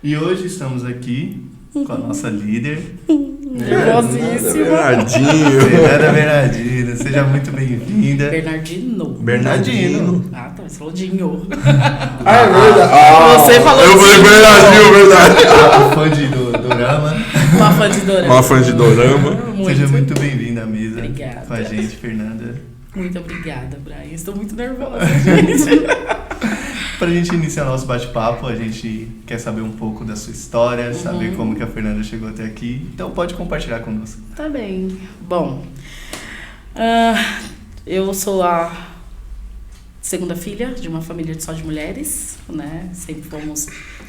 E hoje estamos aqui com a nossa líder, Nervosíssima. Fernanda Bernardino. Seja muito bem-vinda. Bernardino. Ah, tá. Você falou Dinho. Ah, é verdade. Você falou Eu falei Bernardinho, verdade. Uma fã de dorama. Uma fã de dorama. Uma fã de dorama. Seja muito bem-vinda à mesa. Obrigada. Com a gente, Fernanda. Muito obrigada, Brian. Estou muito nervosa, gente. Pra gente iniciar nosso bate-papo, a gente quer saber um pouco da sua história, saber como que a Fernanda chegou até aqui. Então pode compartilhar conosco. Tá bem. Bom, eu sou a segunda filha de uma família só de mulheres, né? Sempre fomos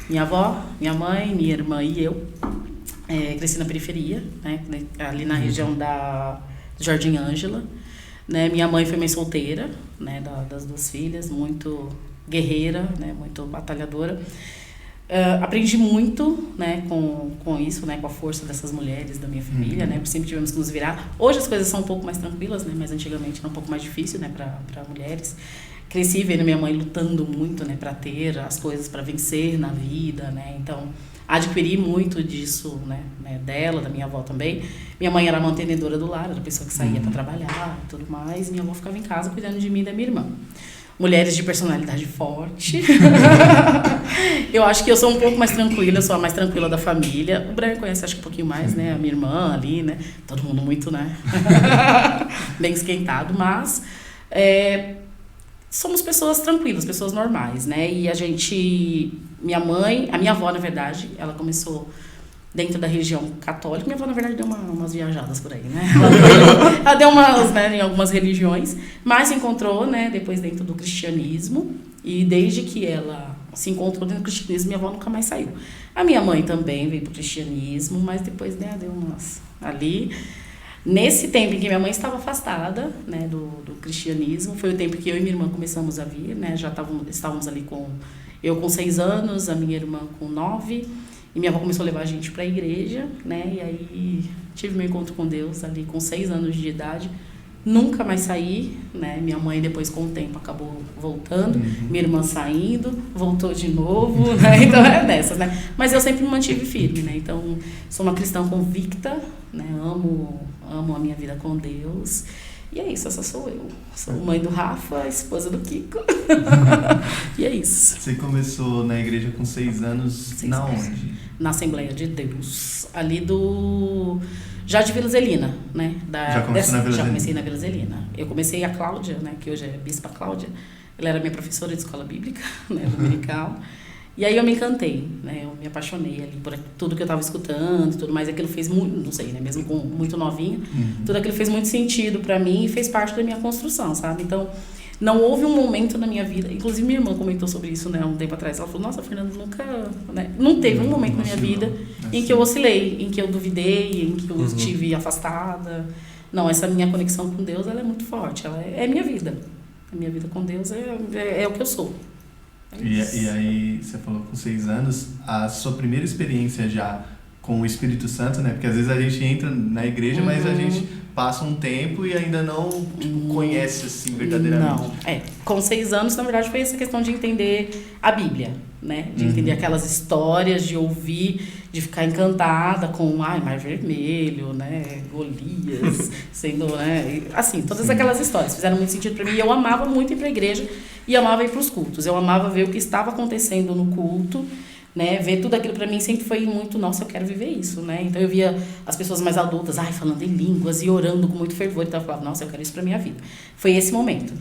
minha avó, minha mãe, minha irmã e eu. Cresci na periferia, né? Ali na região do Jardim Ângela. Né? Minha mãe foi mãe solteira, né? Das duas filhas, muito guerreira, né? Muito batalhadora. Aprendi muito, né? com isso, né? Com a força dessas mulheres da minha família, né? Porque sempre tivemos que nos virar. Hoje as coisas são um pouco mais tranquilas, né? Mas antigamente era um pouco mais difícil, né? Para mulheres. Cresci vendo minha mãe lutando muito, né? Para ter as coisas, para vencer na vida, né? Então adquiri muito disso, né, dela, da minha avó também. Minha mãe era mantenedora do lar, era a pessoa que saía para trabalhar e tudo mais. E minha avó ficava em casa cuidando de mim e da minha irmã. Mulheres de personalidade forte. Eu acho que eu sou um pouco mais tranquila, eu sou a mais tranquila da família. O Brian conhece, acho que um pouquinho mais, né? A minha irmã ali, né? Todo mundo muito, né? Bem esquentado, mas somos pessoas tranquilas, pessoas normais, né? E a minha avó, na verdade, ela começou dentro da religião católica. Minha avó, na verdade, deu umas viajadas por aí, né? Ela deu umas, né, em algumas religiões, mas se encontrou, né, depois dentro do cristianismo. E desde que ela se encontrou dentro do cristianismo, minha avó nunca mais saiu. A minha mãe também veio pro cristianismo, mas depois, né, deu umas ali. Nesse tempo em que minha mãe estava afastada, né, do cristianismo, foi o tempo que eu e minha irmã começamos a vir, né? Já estávamos ali eu com 6 anos, a minha irmã com 9, e minha avó começou a levar a gente para a igreja, né? E aí tive meu encontro com Deus ali com 6 anos de idade. Nunca mais saí, né? Minha mãe depois com o tempo acabou voltando, minha irmã saindo, voltou de novo, né? Então é dessas, né? Mas eu sempre me mantive firme, né? Então sou uma cristã convicta, né? Amo a minha vida com Deus. E é isso, essa sou eu. Sou mãe do Rafa, esposa do Kiko. E é isso. Você começou na igreja com 6 anos, onde? Na Assembleia de Deus. Ali já de Vila Zelina, né? Já começou na Vila Zelina? Já comecei na Vila Zelina. Eu comecei a Cláudia, né? Que hoje é Bispa Cláudia. Ela era minha professora de escola bíblica, né? Dominical. E aí eu me encantei, né? Eu me apaixonei ali por tudo que eu estava escutando e tudo mais. Aquilo fez muito, não sei, né? Mesmo com muito novinha, tudo aquilo fez muito sentido para mim e fez parte da minha construção, sabe? Então, não houve um momento na minha vida, inclusive minha irmã comentou sobre isso, né? Um tempo atrás, ela falou, nossa, Fernanda, nunca, né? Não teve um momento na minha vida em que eu oscilei, em que eu duvidei, em que eu estive afastada. Não, essa minha conexão com Deus, ela é muito forte, ela é minha vida. A minha vida com Deus é o que eu sou. E aí, você falou com 6 anos, a sua primeira experiência já com o Espírito Santo, né? Porque às vezes a gente entra na igreja, mas a gente passa um tempo e ainda não conhece assim verdadeiramente. Não, com 6 anos, na verdade, foi essa questão de entender a Bíblia, né? De entender aquelas histórias, de ouvir, de ficar encantada com Mar Vermelho, né? Golias, sendo, né? Assim, todas aquelas histórias fizeram muito sentido para mim. E eu amava muito ir para a igreja e amava ir para os cultos. Eu amava ver o que estava acontecendo no culto, né? Ver tudo aquilo para mim sempre foi muito, nossa, eu quero viver isso, né? Então eu via as pessoas mais adultas, falando em línguas e orando com muito fervor, então eu falava, nossa, eu quero isso para minha vida. Foi esse momento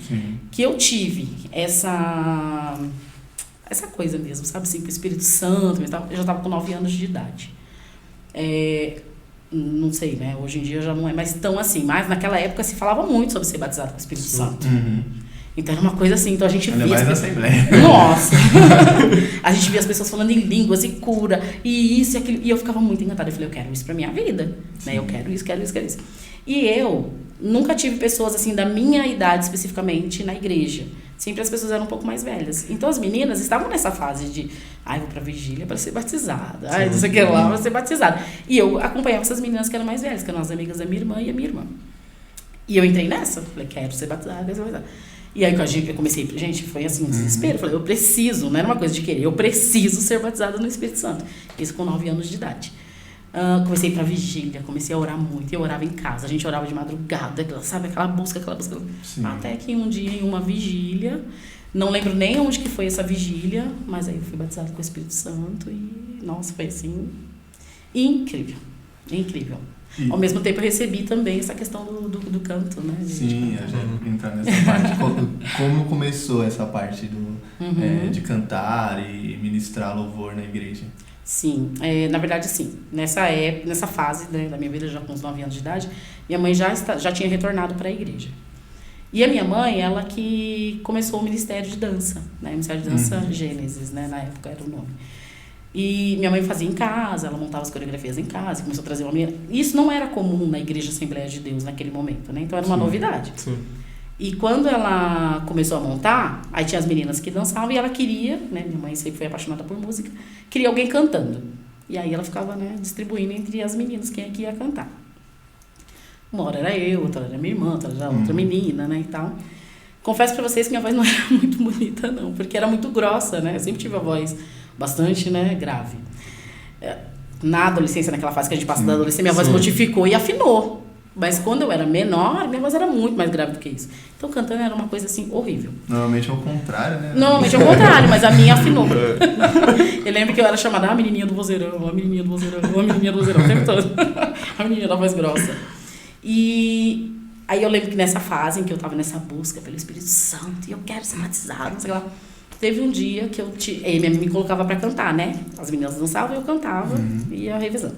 que eu tive essa coisa mesmo, sabe assim, com o Espírito Santo, eu já estava com 9 anos de idade. Não sei, né? Hoje em dia já não é mais tão assim, mas naquela época se falava muito sobre ser batizado com o Espírito Santo. Então era uma coisa assim, então a gente via... mais na Assembleia. Nossa! A gente via as pessoas falando em línguas e cura, e isso e aquilo, e eu ficava muito encantada. Eu falei, eu quero isso pra minha vida, né? Eu quero isso. E eu nunca tive pessoas assim da minha idade especificamente na igreja. Sempre as pessoas eram um pouco mais velhas. Então as meninas estavam nessa fase de, vou pra vigília para ser batizada, não sei o que lá, para ser batizada. E eu acompanhava essas meninas que eram mais velhas, que eram as amigas da minha irmã e a minha irmã. E eu entrei nessa, falei, quero ser batizada, quero ser batizada. E aí eu comecei, gente, foi assim, um desespero. Eu falei, eu preciso, não era uma coisa de querer, eu preciso ser batizada no Espírito Santo. Isso com 9 anos de idade. Comecei pra vigília, comecei a orar muito. Eu orava em casa, a gente orava de madrugada, sabe, aquela busca. Sim. Até que um dia, em uma vigília, não lembro nem onde que foi essa vigília, mas aí eu fui batizada com o Espírito Santo e, nossa, foi assim, incrível. E, ao mesmo tempo eu recebi também essa questão do canto, né? Sim, a gente entrar nessa parte. Como começou essa parte de cantar e ministrar louvor na igreja? Sim, na verdade, sim. Nessa fase, né, da minha vida, já com uns 9 anos de idade, minha mãe já tinha retornado para a igreja. E a minha mãe, ela que começou o Ministério de Dança, né? Ministério de Dança Gênesis, né? Na época era o nome. E minha mãe fazia em casa, ela montava as coreografias em casa, começou a trazer uma menina. Isso não era comum na Igreja Assembleia de Deus naquele momento, né? Então era uma novidade. Sim. E quando ela começou a montar, aí tinha as meninas que dançavam e ela queria, né? Minha mãe sempre foi apaixonada por música, queria alguém cantando. E aí ela ficava, né, distribuindo entre as meninas quem é que ia cantar. Uma hora era eu, outra era minha irmã, outra era outra menina, né, e tal. Confesso pra vocês que minha voz não era muito bonita, não, porque era muito grossa, né? Eu sempre tive a voz bastante, né, grave. Na adolescência, naquela fase que a gente passa da adolescência, minha voz modificou e afinou. Mas quando eu era menor, minha voz era muito mais grave do que isso. Então, cantando era uma coisa, assim, horrível. Normalmente é o contrário, né? Normalmente é o contrário, mas a minha afinou. Eu lembro que eu era chamada a menininha do vozeirão, a menininha do vozeirão, a menininha do vozeirão, o tempo todo. A menininha da voz grossa. E aí eu lembro que nessa fase em que eu tava nessa busca pelo Espírito Santo, e eu quero ser batizada, não sei lá. Teve um dia que minha mãe me colocava pra cantar, né? As meninas dançavam e eu cantava, e ia revezando.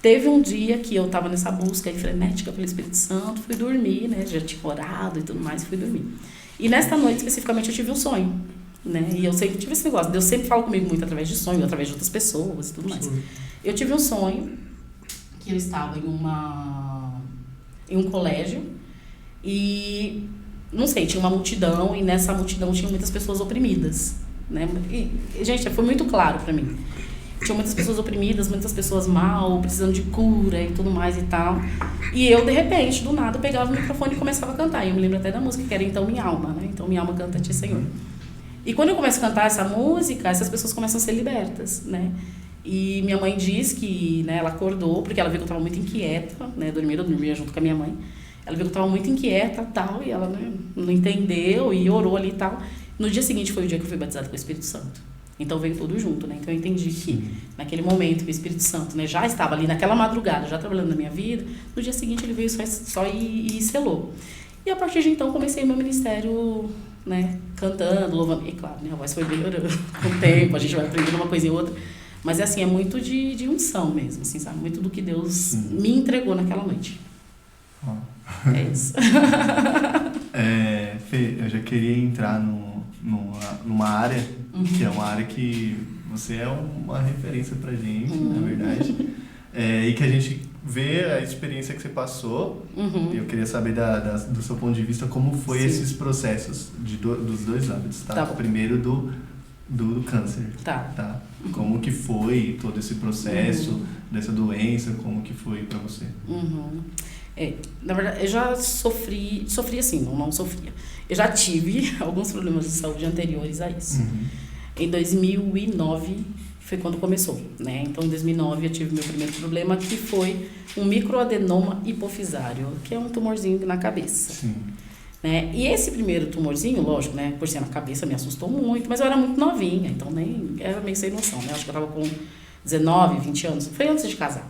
Teve um dia que eu tava nessa busca frenética pelo Espírito Santo, fui dormir, né? Já tinha orado e tudo mais, fui dormir. E nesta noite, especificamente, eu tive um sonho, né? E eu sempre tive esse negócio, Deus sempre fala comigo muito através de sonho, através de outras pessoas e tudo mais. Eu tive um sonho que eu estava em um colégio e, não sei, tinha uma multidão e nessa multidão tinha muitas pessoas oprimidas, né? E, gente, foi muito claro pra mim. Tinha muitas pessoas oprimidas, muitas pessoas mal, precisando de cura e tudo mais e tal. E eu, de repente, do nada, pegava o microfone e começava a cantar. E eu me lembro até da música, que era Então Minha Alma, né? Então Minha Alma canta-te, Senhor. E quando eu começo a cantar essa música, essas pessoas começam a ser libertas, né? E minha mãe diz que, né, ela acordou, porque ela viu que eu estava muito inquieta, né? Eu dormia junto com a minha mãe. Ela viu que eu estava muito inquieta e tal, e ela, né, não entendeu e orou ali e tal. No dia seguinte foi o dia que eu fui batizada com o Espírito Santo. Então veio tudo junto, né? Então eu entendi que naquele momento que o Espírito Santo, né, já estava ali naquela madrugada, já trabalhando na minha vida, no dia seguinte ele veio só e selou. E a partir de então comecei o meu ministério, né, cantando, louvando. E claro, minha voz foi melhorando com o tempo, a gente vai aprendendo uma coisa e outra. Mas assim, é muito de unção mesmo, assim, sabe? Muito do que Deus me entregou naquela noite. É isso. Fê, eu já queria entrar numa área, que é uma área que você é uma referência pra gente, na verdade. E que a gente vê a experiência que você passou. E eu queria saber do seu ponto de vista como foi esses processos dos dois âmbitos, tá? Tá bom. Primeiro do câncer. Tá. Como que foi todo esse processo dessa doença, como que foi pra você? Na verdade, eu já sofri assim, não sofria. Eu já tive alguns problemas de saúde anteriores a isso. Em 2009 foi quando começou, né? Então, em 2009 eu tive meu primeiro problema, que foi um microadenoma hipofisário, que é um tumorzinho na cabeça. Sim. Né? E esse primeiro tumorzinho, lógico, né, por ser na cabeça, me assustou muito, mas eu era muito novinha, então nem era meio sem noção, né? Acho que eu tava com 19, 20 anos, foi antes de casar.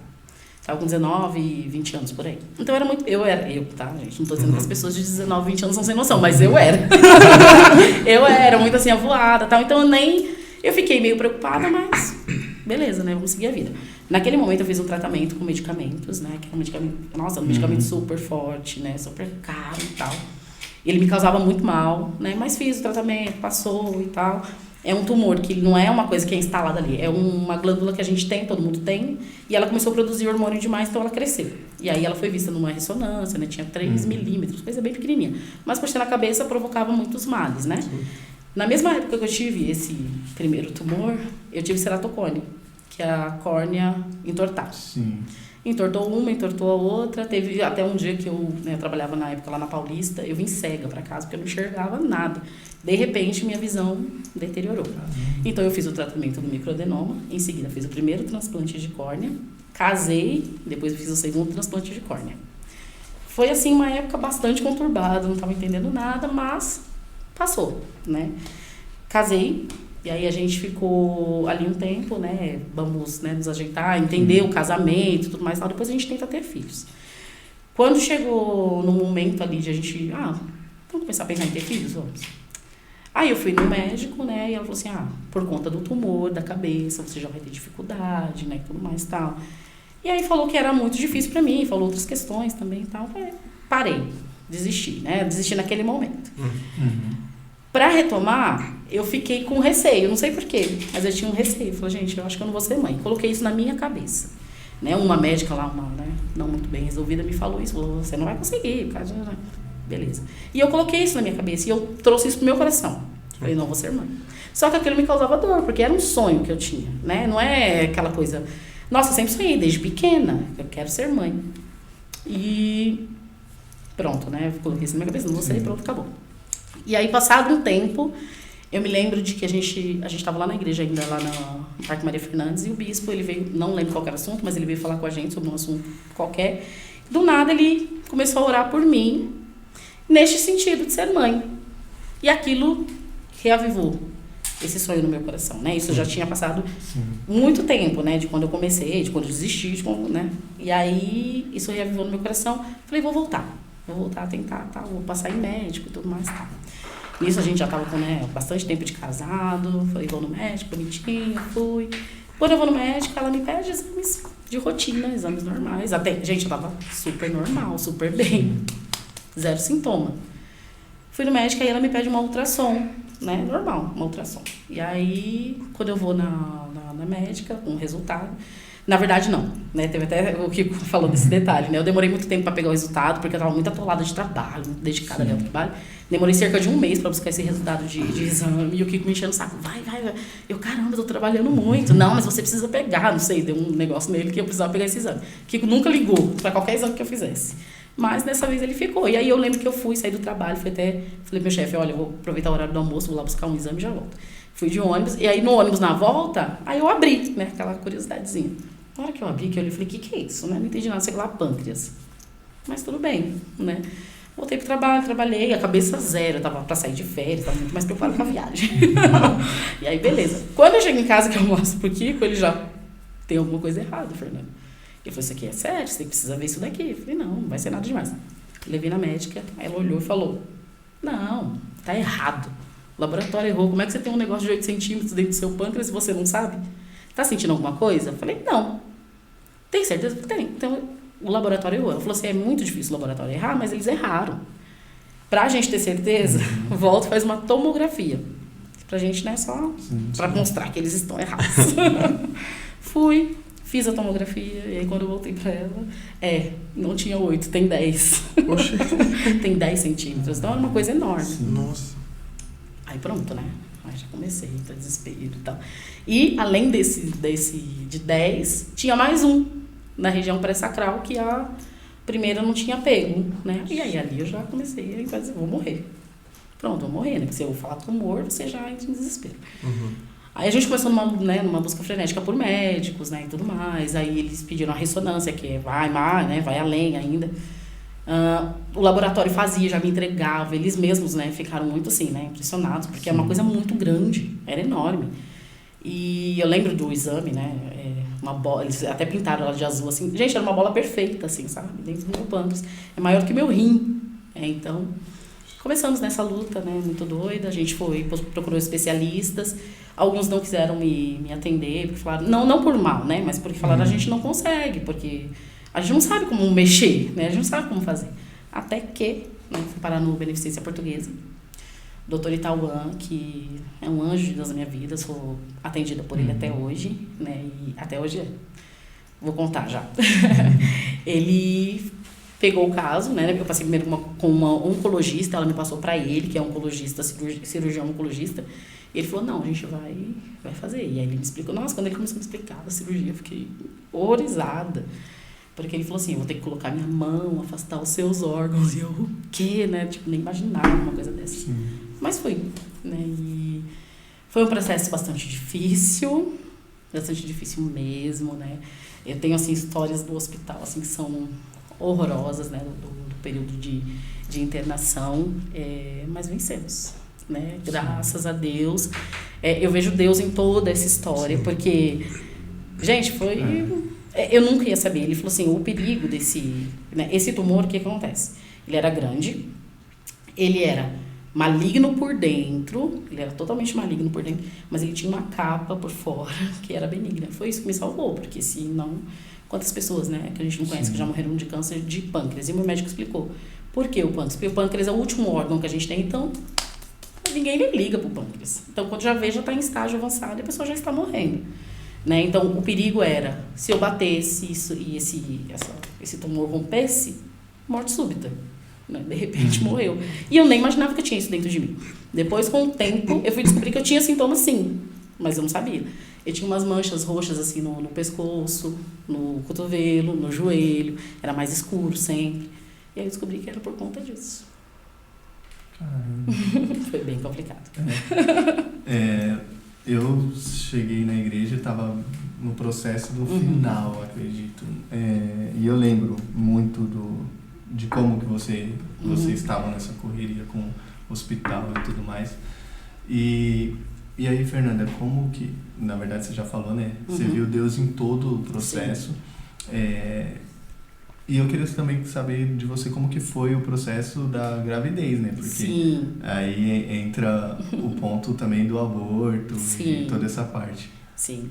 Tava com 19, 20 anos por aí. Então eu, tá, gente? Não tô dizendo que as pessoas de 19, 20 anos são sem noção, mas eu era. Eu era muito assim, avoada, tal. Então eu fiquei meio preocupada, mas beleza, né? Vamos seguir a vida. Naquele momento eu fiz um tratamento com medicamentos, né? Que era um medicamento super forte, né? Super caro e tal. Ele me causava muito mal, né? Mas fiz o tratamento, passou e tal. É um tumor que não é uma coisa que é instalada ali, é uma glândula que a gente tem, todo mundo tem, e ela começou a produzir hormônio demais, então ela cresceu. E aí ela foi vista numa ressonância, né? Tinha 3 milímetros, coisa bem pequenininha. Mas por ser na cabeça, provocava muitos males, né? Na mesma época que eu tive esse primeiro tumor, eu tive ceratocone, que é a córnea entortada. Sim. Entortou uma, entortou a outra. Teve até um dia que eu trabalhava na época lá na Paulista, eu vim cega para casa porque eu não enxergava nada. De repente, minha visão deteriorou. Então, eu fiz o tratamento do microadenoma, em seguida fiz o primeiro transplante de córnea, casei, depois eu fiz o segundo transplante de córnea. Foi, assim, uma época bastante conturbada, não estava entendendo nada, mas passou, né? Casei, e aí a gente ficou ali um tempo, né? Vamos, né, nos ajeitar, entender o casamento e tudo mais, tal. Depois a gente tenta ter filhos. Quando chegou no momento ali de a gente, vamos começar a pensar em ter filhos, vamos. Aí eu fui no médico, né, e ela falou assim, por conta do tumor da cabeça, você já vai ter dificuldade, né, e tudo mais e tal. E aí falou que era muito difícil pra mim, falou outras questões também e tal. Parei, desisti, né, desisti naquele momento. Pra retomar, eu fiquei com receio, não sei porquê, mas eu tinha um receio. Falei, gente, eu acho que eu não vou ser mãe. Coloquei isso na minha cabeça. Né? Uma médica lá, não muito bem resolvida, me falou isso. Falou, você não vai conseguir. Beleza. E eu coloquei isso na minha cabeça e eu trouxe isso pro meu coração. Falei, não vou ser mãe. Só que aquilo me causava dor, porque era um sonho que eu tinha. Né? Não é aquela coisa... Nossa, eu sempre sonhei, desde pequena, eu quero ser mãe. E pronto, né? Eu coloquei isso na minha cabeça, não vou ser, pronto, acabou. E aí, passado um tempo, eu me lembro de que a gente estava lá na igreja ainda, lá no Parque Maria Fernandes, e o bispo, ele veio, não lembro qual era o assunto, mas ele veio falar com a gente sobre um assunto qualquer. Do nada, ele começou a orar por mim, neste sentido de ser mãe. E aquilo reavivou esse sonho no meu coração, né? Isso já tinha passado muito tempo, né? De quando eu comecei, de quando eu desisti, né? E aí, isso reavivou no meu coração. Falei, vou voltar a tentar, tá? Vou passar em médico e tudo mais, tá? Nisso a gente já tava com, né, bastante tempo de casado. Falei, vou no médico, bonitinho, fui. Quando eu vou no médico, ela me pede exames de rotina, exames normais. Até, gente, eu tava super normal, super bem. Zero sintoma. Fui no médico, aí ela me pede uma ultrassom, né? Normal, uma ultrassom. E aí, quando eu vou na médica, com o resultado... Na verdade, não, né? Teve até o Kiko falou desse detalhe, né? Eu demorei muito tempo para pegar o resultado, porque eu estava muito atolada de trabalho, muito dedicada ali ao trabalho. Demorei cerca de um mês para buscar esse resultado de exame, e o Kiko me enchendo o saco. Vai. Eu, caramba, eu tô trabalhando muito. Não, mas você precisa pegar, não sei, deu um negócio nele que eu precisava pegar esse exame. O Kiko nunca ligou para qualquer exame que eu fizesse. Mas dessa vez ele ficou. E aí eu lembro que eu saí do trabalho, falei pro meu chefe, olha, eu vou aproveitar o horário do almoço, vou lá buscar um exame e já volto. Fui de ônibus, e aí no ônibus na volta, aí eu abri, né? Aquela curiosidadezinha. Na hora que eu abri, que eu olhei, falei, que é isso, né? Não entendi nada, sei lá, pâncreas. Mas tudo bem, né? Voltei pro trabalho, trabalhei, a cabeça zero, eu tava pra sair de férias, tava muito mais preocupada com a viagem. E aí, beleza. Quando eu chego em casa, que eu mostro pro Kiko, ele já tem alguma coisa errada, Fernando. Ele falou, isso aqui é sério, você precisa ver isso daqui. Eu falei, não vai ser nada demais. Levei na médica, aí ela olhou e falou, não, tá errado. O laboratório errou, como é que você tem um negócio de 8 centímetros dentro do seu pâncreas e você não sabe? Tá sentindo alguma coisa? Eu falei, não. Tem certeza? Tem. Então, o laboratório errou. Ela falou assim, é muito difícil o laboratório errar, mas eles erraram. Pra gente ter certeza, volta e faz uma tomografia. Pra gente, né, só pra mostrar que eles estão errados. Fui, fiz a tomografia, e aí quando eu voltei pra ela, não tinha 8, tem 10. Oxi. Tem 10 centímetros, então era uma coisa enorme. Sim. Nossa. Aí pronto, né? Aí já comecei, tá desespero e tal. E além desse de 10, tinha mais um na região pré-sacral, que a primeira não tinha pego, né? E aí ali eu já comecei a dizer, vou morrer. Pronto, vou morrer, né? Porque se eu falar tumor, você já entra em desespero. Aí a gente começou numa busca frenética por médicos, né? E tudo mais. Aí eles pediram a ressonância, que vai mais, né? Vai além ainda. O laboratório fazia, já me entregava, eles mesmos, né, ficaram muito assim, né, impressionados, porque é uma coisa muito grande, era enorme. E eu lembro do exame, né, uma bola, eles até pintaram ela de azul, assim, gente, era uma bola perfeita, assim, sabe, dentro do meu pâncreas, é maior do que meu rim, então começamos nessa luta, né, muito doida, a gente procurou especialistas, alguns não quiseram me atender, porque falaram, não por mal, né, mas porque falaram, a gente não consegue, porque a gente não sabe como mexer, né? A gente não sabe como fazer. Até que, né, fui parar no Beneficência Portuguesa. Doutor Itauã, que é um anjo de Deus na minha vida, sou atendida por ele até hoje, né? E até hoje, vou contar já. Ele pegou o caso, né? Eu passei primeiro com uma oncologista, ela me passou para ele, que é oncologista, cirurgião oncologista. E ele falou, não, a gente vai fazer. E aí ele me explicou. Nossa, quando ele começou a me explicar a cirurgia, eu fiquei horrorizada. Porque ele falou assim, eu vou ter que colocar minha mão, afastar os seus órgãos. E eu, o quê, né? Tipo, nem imaginava uma coisa dessa. Sim. Mas foi, né? E foi um processo bastante difícil mesmo, né? Eu tenho, assim, histórias do hospital, assim, que são horrorosas, né? Do período de internação, mas vencemos, né? Graças a Deus. Eu vejo Deus em toda essa história, porque, gente, foi... Eu nunca ia saber. Ele falou assim, o perigo desse... Né, esse tumor, o que acontece? Ele era grande, ele era maligno por dentro, ele era totalmente maligno por dentro, mas ele tinha uma capa por fora que era benigna. Foi isso que me salvou, porque senão... Quantas pessoas, né, que a gente não conhece, que já morreram de câncer de pâncreas? E o meu médico explicou. Por que o pâncreas? Porque o pâncreas é o último órgão que a gente tem, então ninguém nem liga pro pâncreas. Então, quando já vê, já está em estágio avançado e a pessoa já está morrendo. Né? Então, o perigo era, se eu batesse isso e esse tumor rompesse, morte súbita. Né? De repente, morreu. E eu nem imaginava que eu tinha isso dentro de mim. Depois, com o tempo, eu fui descobrir que eu tinha sintomas sim, mas eu não sabia. Eu tinha umas manchas roxas assim no pescoço, no cotovelo, no joelho. Era mais escuro sempre. E aí eu descobri que era por conta disso. Foi bem complicado. Eu cheguei na igreja e estava no processo do final, acredito. E eu lembro muito de como que você estava nessa correria com o hospital e tudo mais. E aí, Fernanda, como que... Na verdade, você já falou, né? Você viu Deus em todo o processo. E eu queria também saber de você como que foi o processo da gravidez, né? Porque aí entra o ponto também do aborto e toda essa parte. Sim.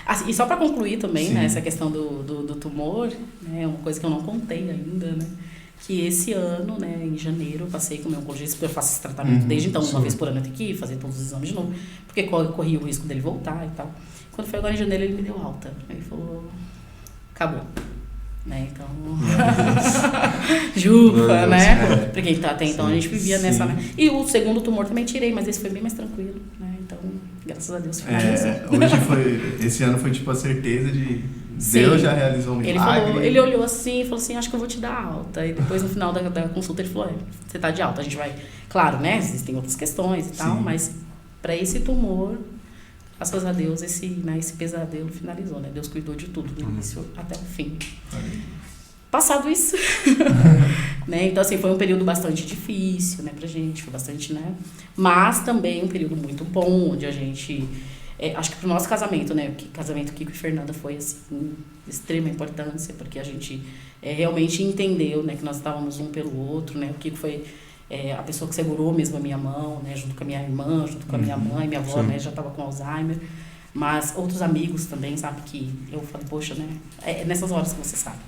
Assim, e só para concluir também, né, essa questão do tumor, né, uma coisa que eu não contei ainda, né? Que esse ano, né, em janeiro, eu passei com o meu oncologista, porque eu faço esse tratamento desde então, uma vez por ano eu tenho que ir fazer todos os exames de novo, porque corria o risco dele voltar e tal. Quando foi agora em janeiro, ele me deu alta. Ele falou, acabou. Né, então... Jufa, né? Porque até então a gente vivia nessa... Né? E o segundo tumor também tirei, mas esse foi bem mais tranquilo, né? Então, graças a Deus, esse ano foi tipo a certeza de... Deus já realizou um milagre. Ele olhou assim e falou assim, acho que eu vou te dar alta. E depois, no final da consulta, ele falou, você tá de alta, a gente vai... Claro, né? Existem outras questões e tal, mas para esse tumor, graças a Deus, esse pesadelo finalizou, né? Deus cuidou de tudo, do início até o fim. Passado isso, né? Então, assim, foi um período bastante difícil, né, pra gente, foi bastante, né? Mas também um período muito bom, onde a gente... acho que pro nosso casamento, né? O casamento Kiko e Fernanda foi, assim, de extrema importância, porque a gente realmente entendeu, né, que nós estávamos um pelo outro, né? O Kiko foi a pessoa que segurou mesmo a minha mão, né? Junto com a minha irmã, junto com a minha mãe, minha avó, né? Já estava com Alzheimer. Mas outros amigos também, sabe? Que eu falei, poxa, né? É nessas horas que você sabe.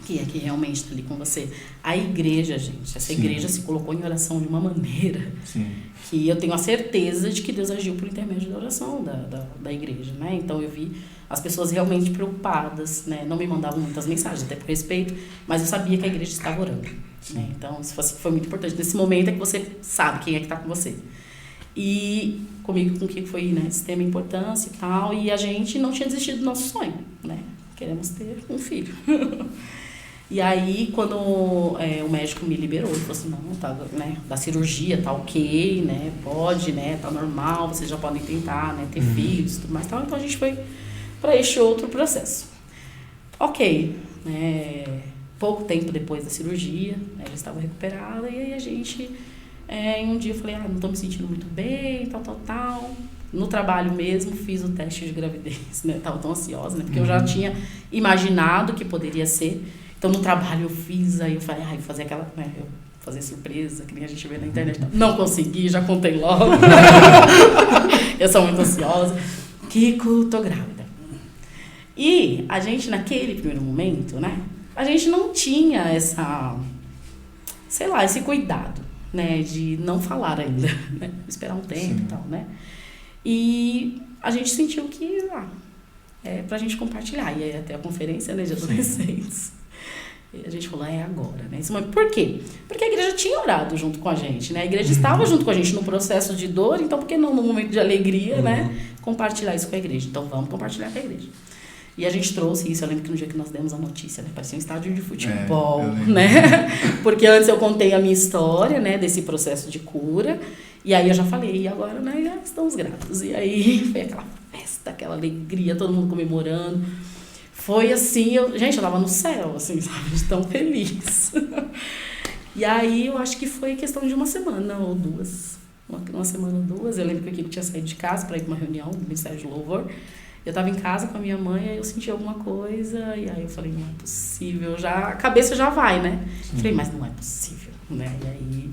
Que realmente está ali com você. A igreja, gente, essa igreja se colocou em oração de uma maneira que eu tenho a certeza de que Deus agiu por intermédio da oração da igreja, né? Então eu vi as pessoas realmente preocupadas, né? Não me mandavam muitas mensagens, até por respeito, mas eu sabia que a igreja estava orando, né? Então isso foi muito importante. Nesse momento é que você sabe quem é que está com você. E comigo, com o que foi, né, de extrema importância e tal, e a gente não tinha desistido do nosso sonho, né? Queremos ter um filho. E aí, quando o médico me liberou, ele falou assim, não, tá, né, da cirurgia tá ok, né, pode, né, tá normal, vocês já podem tentar, né, ter filhos e tudo mais, tal. Então a gente foi para este outro processo. Ok, né, pouco tempo depois da cirurgia, né, eu estava recuperada, e aí a gente, em um dia eu falei, não tô me sentindo muito bem, tal. No trabalho mesmo, fiz o teste de gravidez, né, tava tão ansiosa, né, porque eu já tinha imaginado que poderia ser. Então, no trabalho eu fiz, aí eu falei, vou fazer aquela, né, fazer surpresa, que nem a gente vê na internet. Não consegui, já contei logo. Eu sou muito ansiosa. Kiko, tô grávida. E a gente, naquele primeiro momento, né, a gente não tinha esse cuidado, né, de não falar ainda, né, esperar um tempo e tal, né. E a gente sentiu que, pra gente compartilhar. E aí até a conferência, né, de adolescentes. E a gente falou, agora, né? Por quê? Porque a igreja tinha orado junto com a gente, né? A igreja estava junto com a gente no processo de dor, então por que não no momento de alegria, né? Compartilhar isso com a igreja. Então vamos compartilhar com a igreja. E a gente trouxe isso, eu lembro que no dia que nós demos a notícia, né, parecia um estádio de futebol, lembro. né? Porque antes eu contei a minha história, né, desse processo de cura, e aí eu já falei, e agora, né, já estamos grávidos. E aí foi aquela festa, aquela alegria, todo mundo comemorando. Foi assim, gente, eu tava no céu, assim, sabe, de tão feliz. E aí eu acho que foi questão de uma semana ou duas. Uma semana ou duas, eu lembro que o Kiko tinha saído de casa para ir para uma reunião do Ministério de Louvor. Eu estava em casa com a minha mãe, aí eu senti alguma coisa, e aí eu falei, não é possível, já, a cabeça já vai, né? Falei, mas não é possível, né? E aí,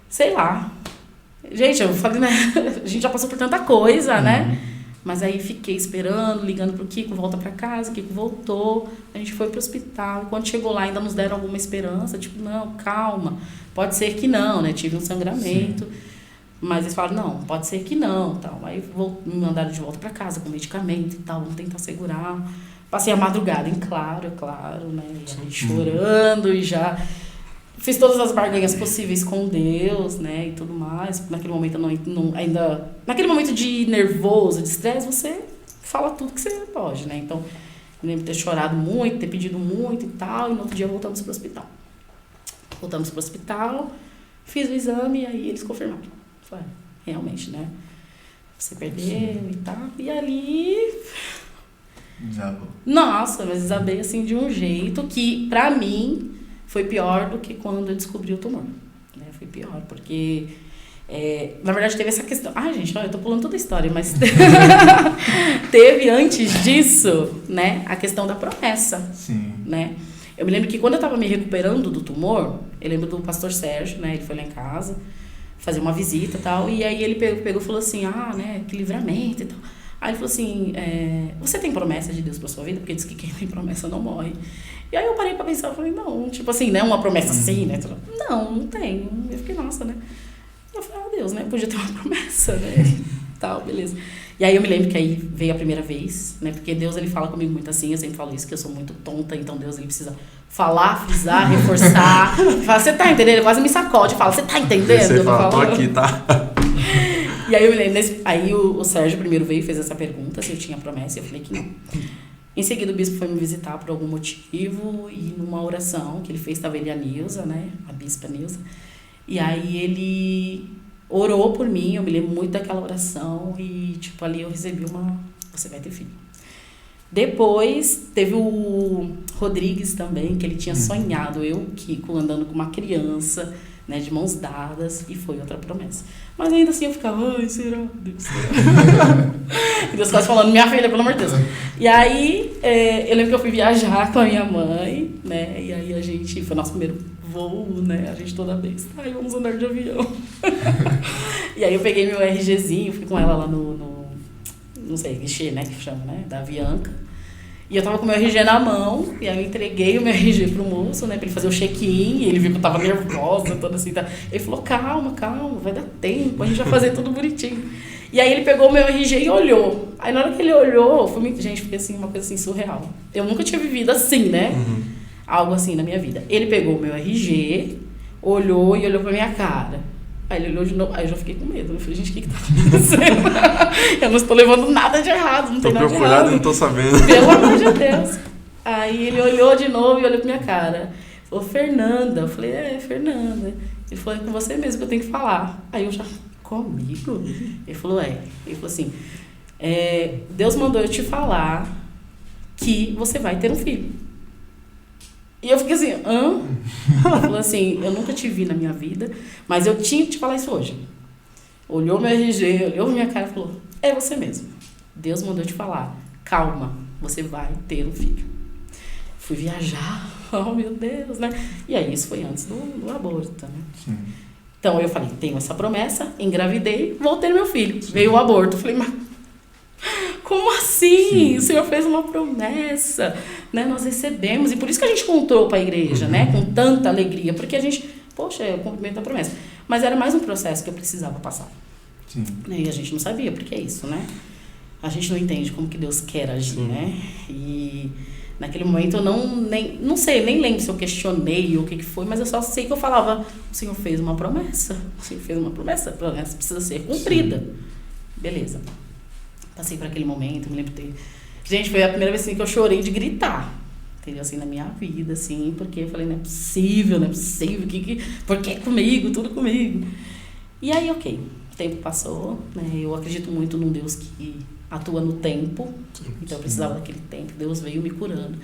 sei lá. Gente, eu falei, né? A gente já passou por tanta coisa, né? Mas aí fiquei esperando, ligando pro Kiko, volta para casa, o Kiko voltou, a gente foi pro hospital, e quando chegou lá ainda nos deram alguma esperança, tipo, não, calma, pode ser que não, né? Tive um sangramento. Sim. Mas eles falaram, não, pode ser que não, tal. Aí me mandaram de volta para casa com medicamento e tal, vamos tentar segurar. Passei a madrugada, claro, né? E aí chorando e já fiz todas as barganhas possíveis com Deus, né? E tudo mais. Naquele momento eu ainda... Naquele momento de nervoso, de estresse, você fala tudo que você pode, né? Então, eu lembro de ter chorado muito, ter pedido muito e tal. E no outro dia voltamos pro hospital. Voltamos pro hospital, fiz o exame e aí eles confirmaram. Falei, realmente, né? Você perdeu e tal. E ali... Desabou. Nossa, mas desabei assim de um jeito que, pra mim, foi pior do que quando eu descobri o tumor. Né? Foi pior, porque... na verdade, teve essa questão... Ai, gente, olha, eu tô pulando toda a história, mas... teve antes disso, né? A questão da promessa. Sim. Né? Eu me lembro que quando eu tava me recuperando do tumor, eu lembro do pastor Sérgio, né? Ele foi lá em casa fazer uma visita e tal, e aí ele pegou e falou assim, né, que livramento e tal. Aí ele falou assim, você tem promessa de Deus pra sua vida? Porque diz que quem tem promessa não morre. E aí eu parei pra pensar, eu falei, não, tipo assim, né, uma promessa assim, né? Não tenho. Eu fiquei, nossa, né? Eu falei, Deus, né, podia ter uma promessa, né? Tal, beleza. E aí eu me lembro que aí veio a primeira vez, né? Porque Deus, ele fala comigo muito assim, eu sempre falo isso, que eu sou muito tonta, então Deus, ele precisa falar, frisar, reforçar. Fala, você tá entendendo? Ele quase me sacode, fala, você tá entendendo? Você fala, tô aqui, tá? E aí eu me lembro, aí o Sérgio primeiro veio e fez essa pergunta, se eu tinha promessa, e eu falei que não. Em seguida o bispo foi me visitar por algum motivo, e numa oração que ele fez, estava ele e a Nilza, né? A bispa Nilza. E aí ele... orou por mim, eu me lembro muito daquela oração e, tipo, ali eu recebi você vai ter filho. Depois, teve o Rodrigues também, que ele tinha sonhado, eu, Kiko, andando com uma criança, né, de mãos dadas, e foi outra promessa. Mas ainda assim eu ficava, ai, será? Deus, será? E Deus quase falando, minha filha, pelo amor de Deus. E aí, eu lembro que eu fui viajar com a minha mãe, né, e aí foi nosso primeiro voo, né, a gente toda vez, ai, vamos andar de avião. E aí eu peguei meu RGzinho, fui com ela lá no não sei, guichê, né, que chama, né, da Avianca. E eu tava com o meu RG na mão, e aí eu entreguei o meu RG pro moço, né, pra ele fazer o check-in, e ele viu que eu tava nervosa, toda assim, tá. Ele falou, calma, vai dar tempo, a gente vai fazer tudo bonitinho. E aí ele pegou o meu RG e olhou. Aí na hora que ele olhou, gente, foi assim, uma coisa assim surreal. Eu nunca tinha vivido assim, né, algo assim na minha vida. Ele pegou o meu RG, olhou e olhou pra minha cara. Aí ele olhou de novo, aí eu já fiquei com medo. Eu falei, gente, o que tá acontecendo? Eu não estou levando nada de errado, não tem nada de errado. Tô procurado e não tô sabendo. Pelo amor de Deus. Aí ele olhou de novo e olhou pra minha cara. Falou, Fernanda. Eu falei, Fernanda. Ele falou, é com você mesmo que eu tenho que falar. Aí eu já, comigo? Ele falou, Ele falou assim, Deus mandou eu te falar que você vai ter um filho. E eu fiquei assim, hã? Ele falou assim, eu nunca te vi na minha vida, mas eu tinha que te falar isso hoje. Olhou meu RG, olhou minha cara e falou, é você mesmo. Deus mandou te falar, calma, você vai ter um filho. Fui viajar, oh meu Deus, né? E aí isso foi antes do aborto, né? Sim. Então eu falei, tenho essa promessa, engravidei, vou ter meu filho. Sim. Veio o aborto, falei, mas... como assim? Sim. O Senhor fez uma promessa, né? Nós recebemos, e por isso que a gente contou para a igreja, né? Com tanta alegria, porque a gente, poxa, eu cumprimento a promessa. Mas era mais um processo que eu precisava passar. Sim. E a gente não sabia, porque é isso, né? A gente não entende como que Deus quer agir, sim, né? E naquele momento eu não sei, nem lembro se eu questionei ou o que foi, mas eu só sei que eu falava, o Senhor fez uma promessa, o Senhor fez uma promessa, a promessa precisa ser cumprida. Sim. Beleza. Passei por aquele momento, me lembro de ter Gente, foi a primeira vez assim, que eu chorei de gritar. Entendeu? Assim, na minha vida, assim, porque eu falei, não é possível, por que comigo, tudo comigo. E aí, ok, o tempo passou, né? Eu acredito muito num Deus que atua no tempo, então eu precisava daquele tempo, Deus veio me curando.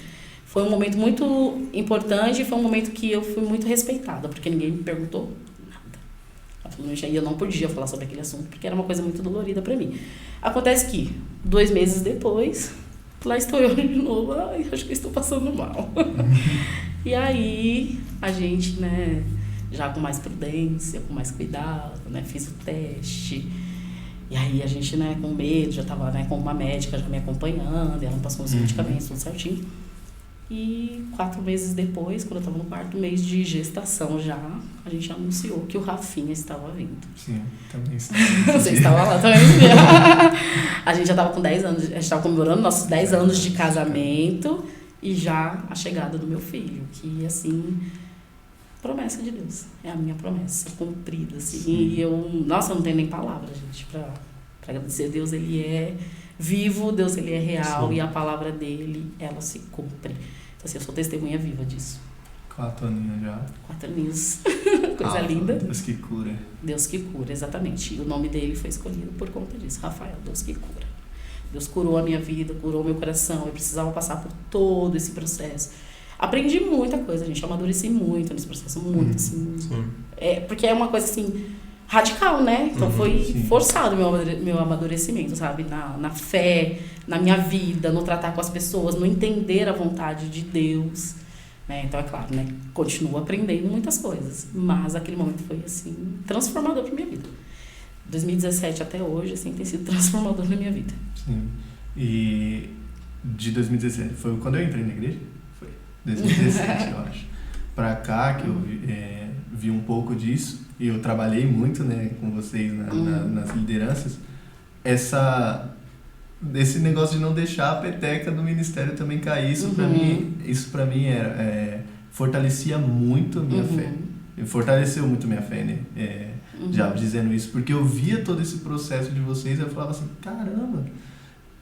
Foi um momento muito importante e foi um momento que eu fui muito respeitada, porque ninguém me perguntou nada. E eu não podia falar sobre aquele assunto, porque era uma coisa muito dolorida pra mim. Acontece que, 2 meses depois, lá estou eu de novo, ai, acho que eu estou passando mal. E aí, a gente, né, já com mais prudência, com mais cuidado, né, fiz o teste. E aí a gente, né, com medo, já tava, né, com uma médica já me acompanhando, ela passou os medicamentos, tudo certinho. E 4 meses depois, quando eu estava no 4º mês de gestação já, a gente anunciou que o Rafinha estava vindo. Sim, também estava. Você estava lá também. A gente já estava com 10 anos, a gente estava comemorando nossos 10 anos de casamento e já a chegada do meu filho, que assim, promessa de Deus, é a minha promessa cumprida, assim. Sim. E eu, nossa, eu não tenho nem palavras, gente, para agradecer. Deus, ele é vivo, Deus, ele é real. Sim. E a palavra dele, ela se cumpre. Então, assim, eu sou testemunha viva disso. 4 aninhos já. 4 aninhos. Coisa linda. Deus que cura. Deus que cura, exatamente. E o nome dele foi escolhido por conta disso. Rafael, Deus que cura. Deus curou a minha vida, curou o meu coração. Eu precisava passar por todo esse processo. Aprendi muita coisa, gente. Eu amadureci muito nesse processo. Muito, assim. Sim. Porque é uma coisa, assim, radical, né? Então foi forçado o meu amadurecimento, sabe? Na fé, na minha vida, no tratar com as pessoas, no entender a vontade de Deus. Né? Então, é claro, né? Continuo aprendendo muitas coisas. Mas aquele momento foi, assim, transformador para minha vida. 2017 até hoje, assim, tem sido transformador na minha vida. Sim. E de 2017, foi quando eu entrei na igreja? Foi 2017, eu acho. Pra cá, que eu vi um pouco disso, e eu trabalhei muito, né, com vocês nas lideranças, esse negócio de não deixar a peteca do ministério também cair, isso pra mim fortalecia muito a minha fé. Fortaleceu muito a minha fé, né? Já dizendo isso, porque eu via todo esse processo de vocês, eu falava assim, caramba,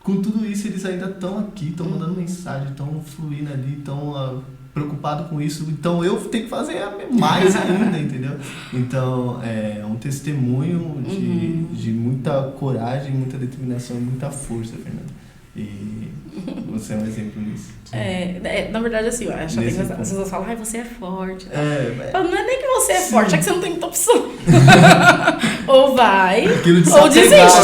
com tudo isso eles ainda estão aqui, estão mandando mensagem, estão fluindo ali, estão preocupado com isso, então eu tenho que fazer mais ainda, entendeu? Então, é um testemunho de muita coragem, muita determinação, muita força, Fernanda. E você é um exemplo nisso. Na verdade, assim, eu acho que as pessoas falam, ai, você é forte. Não é nem que você é Sim. forte, é que você não tem muita opção. Ou vai, De ou desiste.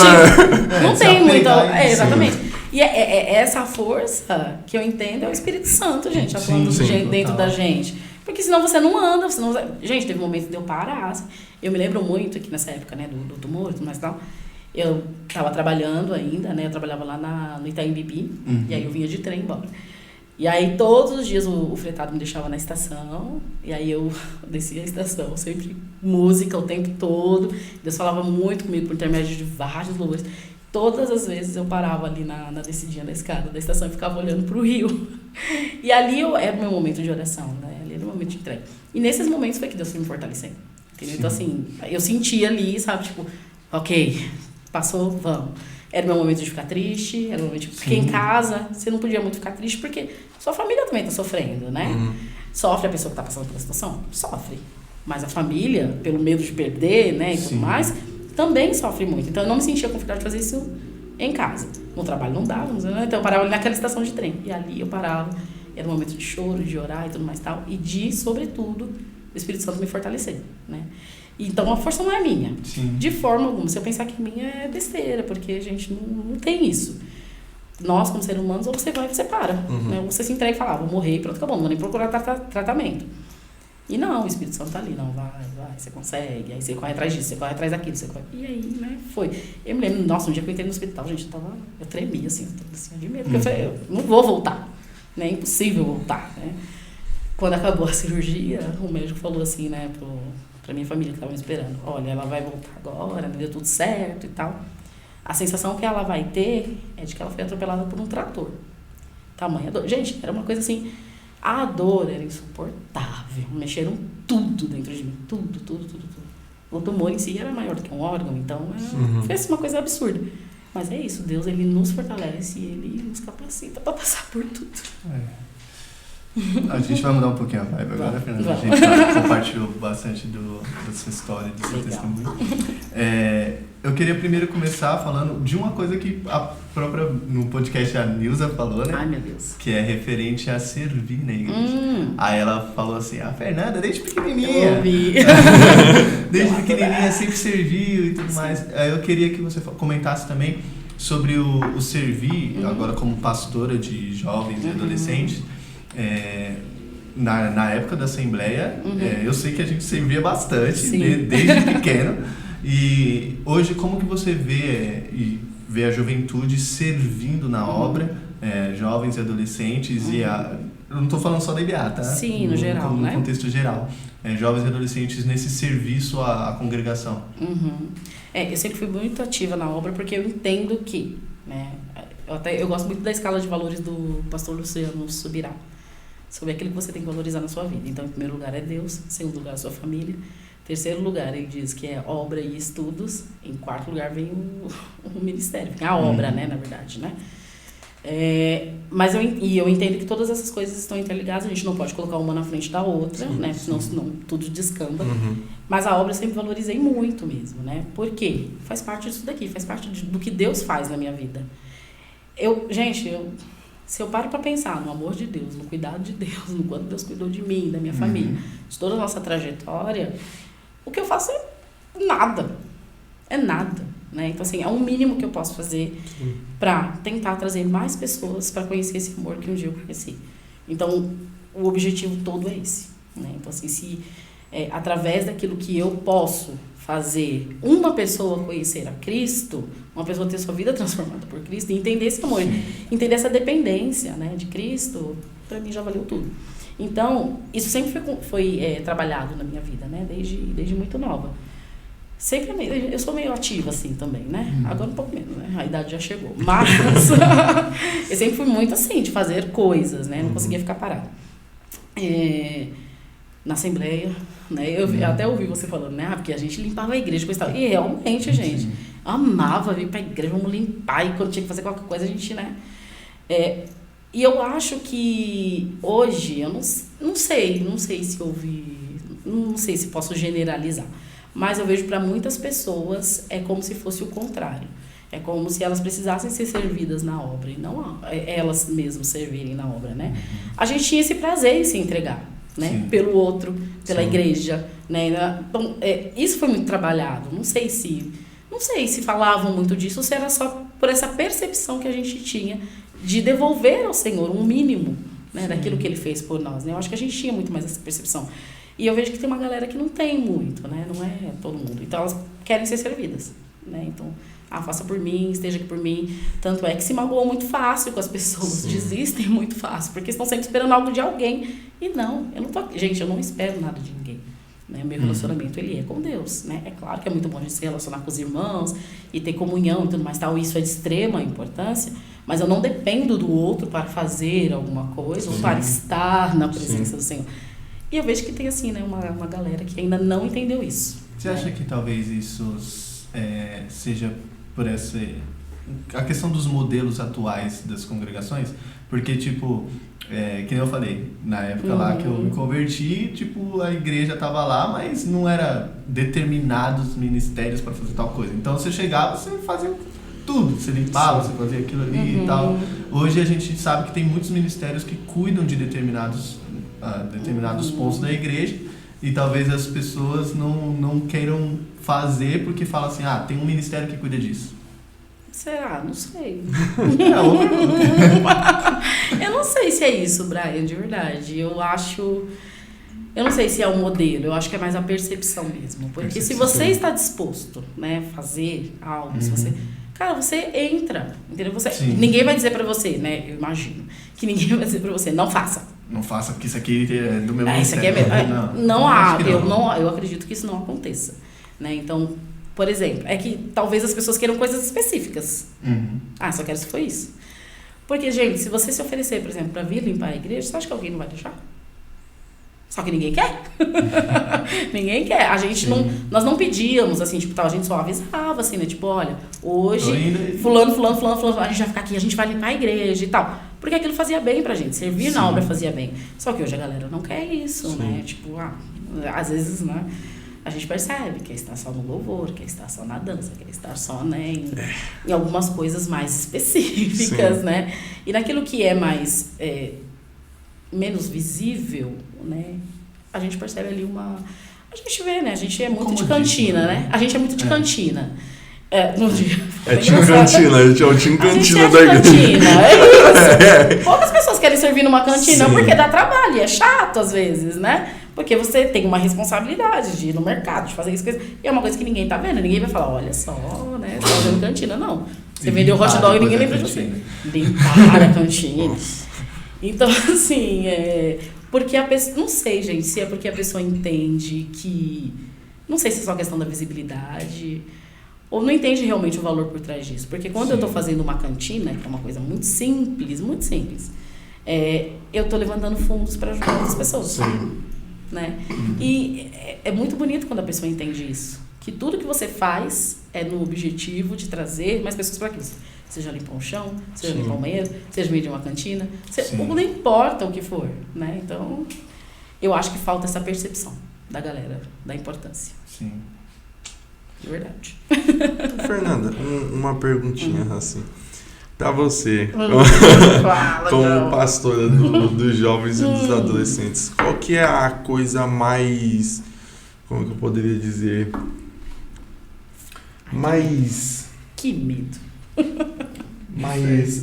Não tem muita. Exatamente. E essa força que eu entendo é o Espírito Santo, gente, atuando dentro da gente. Porque senão você não anda, Gente, teve um momento de eu parar. Assim. Eu me lembro muito que nessa época, né, do tumor e tudo mais e tal, eu estava trabalhando ainda, né? Eu trabalhava lá no Itaim Bibi, e aí eu vinha de trem embora. E aí todos os dias o fretado me deixava na estação, e aí eu descia a estação, sempre música o tempo todo. Deus falava muito comigo por intermédio de vários louvores. Todas as vezes eu parava ali na descidinha da escada da estação e ficava olhando pro rio. E ali era o meu momento de oração, né? Ali era o momento de entrega. E nesses momentos foi que Deus foi me fortalecendo. Entendeu? Então, assim, eu sentia ali, sabe, tipo, ok, passou, vamos. Era o meu momento de ficar triste, era o momento de... Porque em casa, você não podia muito ficar triste, porque sua família também tá sofrendo, né? Sofre a pessoa que tá passando pela situação? Sofre. Mas a família, pelo medo de perder, né, e tudo mais, também sofre muito. Então, eu não me sentia confortável de fazer isso em casa. No trabalho não dava, né? Então eu parava ali naquela estação de trem. E ali eu parava, era um momento de choro, de orar e tudo mais e tal. E de, sobretudo, o Espírito Santo me fortalecer, né? Então, a força não é minha. De forma alguma. Se eu pensar que minha é besteira, porque a gente não tem isso. Nós, como seres humanos, ou você vai ou você para. Né? Ou você se entrega e fala, vou morrer e pronto, acabou. Não vou nem procurar tratamento. E não, o Espírito Santo tá ali. Não, vai, você consegue. Aí você corre atrás disso, você corre atrás daquilo. E aí, né, foi. Eu me lembro, nossa, um dia que eu entrei no hospital, gente, eu tremia, assim, de medo. Porque eu falei, eu não vou voltar. Né? É impossível voltar, né? Quando acabou a cirurgia, o médico falou assim, né, pra minha família que estava me esperando, olha, ela vai voltar agora, deu tudo certo e tal. A sensação que ela vai ter é de que ela foi atropelada por um trator. Tamanha dor. Gente, era uma coisa assim, a dor era insuportável. Mexeram tudo dentro de mim, tudo. O tumor em si era maior do que um órgão, então foi uma coisa absurda. Mas é isso, Deus, ele nos fortalece e ele nos capacita para passar por tudo. A gente vai mudar um pouquinho a vibe agora, Fernanda. A Vamos. gente já compartilhou bastante da sua história, do seu Legal. testemunho. Eu queria primeiro começar falando de uma coisa que a própria, no podcast, a Nilza falou, né? Ai, meu Deus. Que é referente a servir na igreja. Aí ela falou assim, a Fernanda, desde pequenininha, Eu ouvi. desde pequenininha sempre serviu e tudo mais. Aí eu queria que você comentasse também sobre o servir, agora como pastora de jovens e adolescentes. Na época da Assembleia, eu sei que a gente servia bastante, desde pequeno. E hoje, como que você vê a juventude servindo na obra, jovens e adolescentes, eu não estou falando só da IBA, tá? Sim, no geral, no né? contexto geral. Jovens e adolescentes nesse serviço à congregação. Eu sempre fui muito ativa na obra porque eu entendo que, né, eu gosto muito da escala de valores do pastor Luciano Subirá, sobre aquilo que você tem que valorizar na sua vida. Então, em primeiro lugar é Deus, em segundo lugar a sua família, em terceiro lugar ele diz que é obra e estudos, em quarto lugar vem o ministério, vem a obra, né, na verdade, né? Mas eu entendo que todas essas coisas estão interligadas, a gente não pode colocar uma na frente da outra, né? Senão tudo descamba. Mas a obra eu sempre valorizei muito mesmo, né? Por quê? Faz parte disso daqui, faz parte do que Deus faz na minha vida. Se eu paro para pensar no amor de Deus, no cuidado de Deus, no quanto Deus cuidou de mim, da minha família, de toda a nossa trajetória, o que eu faço é nada. É nada. Né? Então, assim, é o mínimo que eu posso fazer para tentar trazer mais pessoas para conhecer esse amor que um dia eu conheci. Então, o objetivo todo é esse. Né? Então, assim, se através daquilo que eu posso fazer uma pessoa conhecer a Cristo, uma pessoa ter sua vida transformada por Cristo, e entender esse amor, entender essa dependência, né, de Cristo, para mim já valeu tudo. Então, isso sempre foi trabalhado na minha vida, né, desde muito nova. Sempre eu sou meio ativa assim também, né? Agora um pouco menos, né? A idade já chegou. Mas eu sempre fui muito assim, de fazer coisas, né? Não conseguia ficar parada. Na Assembleia, né? Eu até ouvi você falando, né? Porque a gente limpava a igreja, coisa e tal. E realmente, gente, amava vir pra igreja, vamos limpar. E quando tinha que fazer qualquer coisa, a gente, né? E eu acho que hoje, eu não sei se não sei se posso generalizar. Mas eu vejo para muitas pessoas é como se fosse o contrário. É como se elas precisassem ser servidas na obra e não elas mesmas servirem na obra, né? A gente tinha esse prazer em se entregar, né? Pelo outro, pela igreja, né? Então, isso foi muito trabalhado. Não sei se falavam muito disso ou se era só por essa percepção que a gente tinha de devolver ao Senhor um mínimo, né? Daquilo que Ele fez por nós, né? Eu acho que a gente tinha muito mais essa percepção. E eu vejo que tem uma galera que não tem muito, né? Não é todo mundo. Então, elas querem ser servidas, né? Então, faça por mim, esteja aqui por mim. Tanto é que se magoam muito fácil com as pessoas, desistem muito fácil, porque estão sempre esperando algo de alguém. E não, gente, eu não espero nada de ninguém. Né? Meu relacionamento, ele é com Deus, né? É claro que é muito bom a gente se relacionar com os irmãos e ter comunhão e tudo mais tal. Isso é de extrema importância, mas eu não dependo do outro para fazer alguma coisa ou para estar na presença do Senhor. E eu vejo que tem, assim, né, uma galera que ainda não entendeu isso. Você acha que talvez isso seja por a questão dos modelos atuais das congregações? Porque, tipo, que nem eu falei, na época lá que eu me converti, tipo, a igreja tava lá, mas não era determinados ministérios para fazer tal coisa. Então, você chegava, você fazia tudo, você limpava, você fazia aquilo ali e tal. Hoje a gente sabe que tem muitos ministérios que cuidam de determinados pontos da igreja e talvez as pessoas não queiram fazer porque falam assim, tem um ministério que cuida disso. Será? Não sei. É Eu não sei se é isso, Brian, de verdade. Eu não sei se é o modelo, eu acho que é mais a percepção mesmo. Porque se você está disposto, né, a fazer algo, se você... Cara, você entra, entendeu? Ninguém vai dizer pra você, né, eu imagino, que ninguém vai dizer pra você, não faça. Não faça, porque isso aqui é do meu Isso aqui é ministério. Eu acredito que isso não aconteça. Né? Então, por exemplo, é que talvez as pessoas queiram coisas específicas. Só quero se for isso. Porque, gente, se você se oferecer, por exemplo, para vir limpar a igreja, você acha que alguém não vai deixar? Só que ninguém quer. Ninguém quer. A gente não... Nós não pedíamos, assim, tipo, a gente só avisava, assim, né? Tipo, olha, hoje, fulano, a gente vai ficar aqui, a gente vai limpar a igreja e tal. Porque aquilo fazia bem pra gente. Servir na obra fazia bem. Só que hoje a galera não quer isso, né? Tipo, às vezes, né? A gente percebe que está só no louvor, que está só na dança, que está só, né, em algumas coisas mais específicas, né? E naquilo que é mais menos visível, né? A gente percebe ali a gente vê, né? A gente é muito de cantina, né? A gente é muito de cantina. No dia. Team Cantina, a gente é o Team Cantina da igreja. Cantina, é isso. Poucas pessoas querem servir numa cantina porque dá trabalho, é chato às vezes, né? Porque você tem uma responsabilidade de ir no mercado, de fazer isso, e é uma coisa que ninguém tá vendo. Ninguém vai falar, olha só, né? Você tá fazendo cantina. Não. Você vendeu hot dog e ninguém lembra de você. Limpar a cantina. Então, assim, porque a pessoa... Não sei, gente, se é porque a pessoa entende que... Não sei se é só questão da visibilidade... Ou não entende realmente o valor por trás disso. Porque quando eu estou fazendo uma cantina, que é uma coisa muito simples, eu estou levantando fundos para ajudar outras pessoas. Sim. Né? E é muito bonito quando a pessoa entende isso. Que tudo que você faz é no objetivo de trazer mais pessoas para aquilo. Seja limpar um chão, seja limpar um banheiro, seja medir uma cantina. Não importa o que for. Né? Então, eu acho que falta essa percepção da galera, da importância. Sim. De verdade. Fernanda, uma perguntinha assim. Pra você, como pastora dos jovens e dos adolescentes, qual que é a coisa mais... Como que eu poderia dizer? Mais... Que medo. Mais...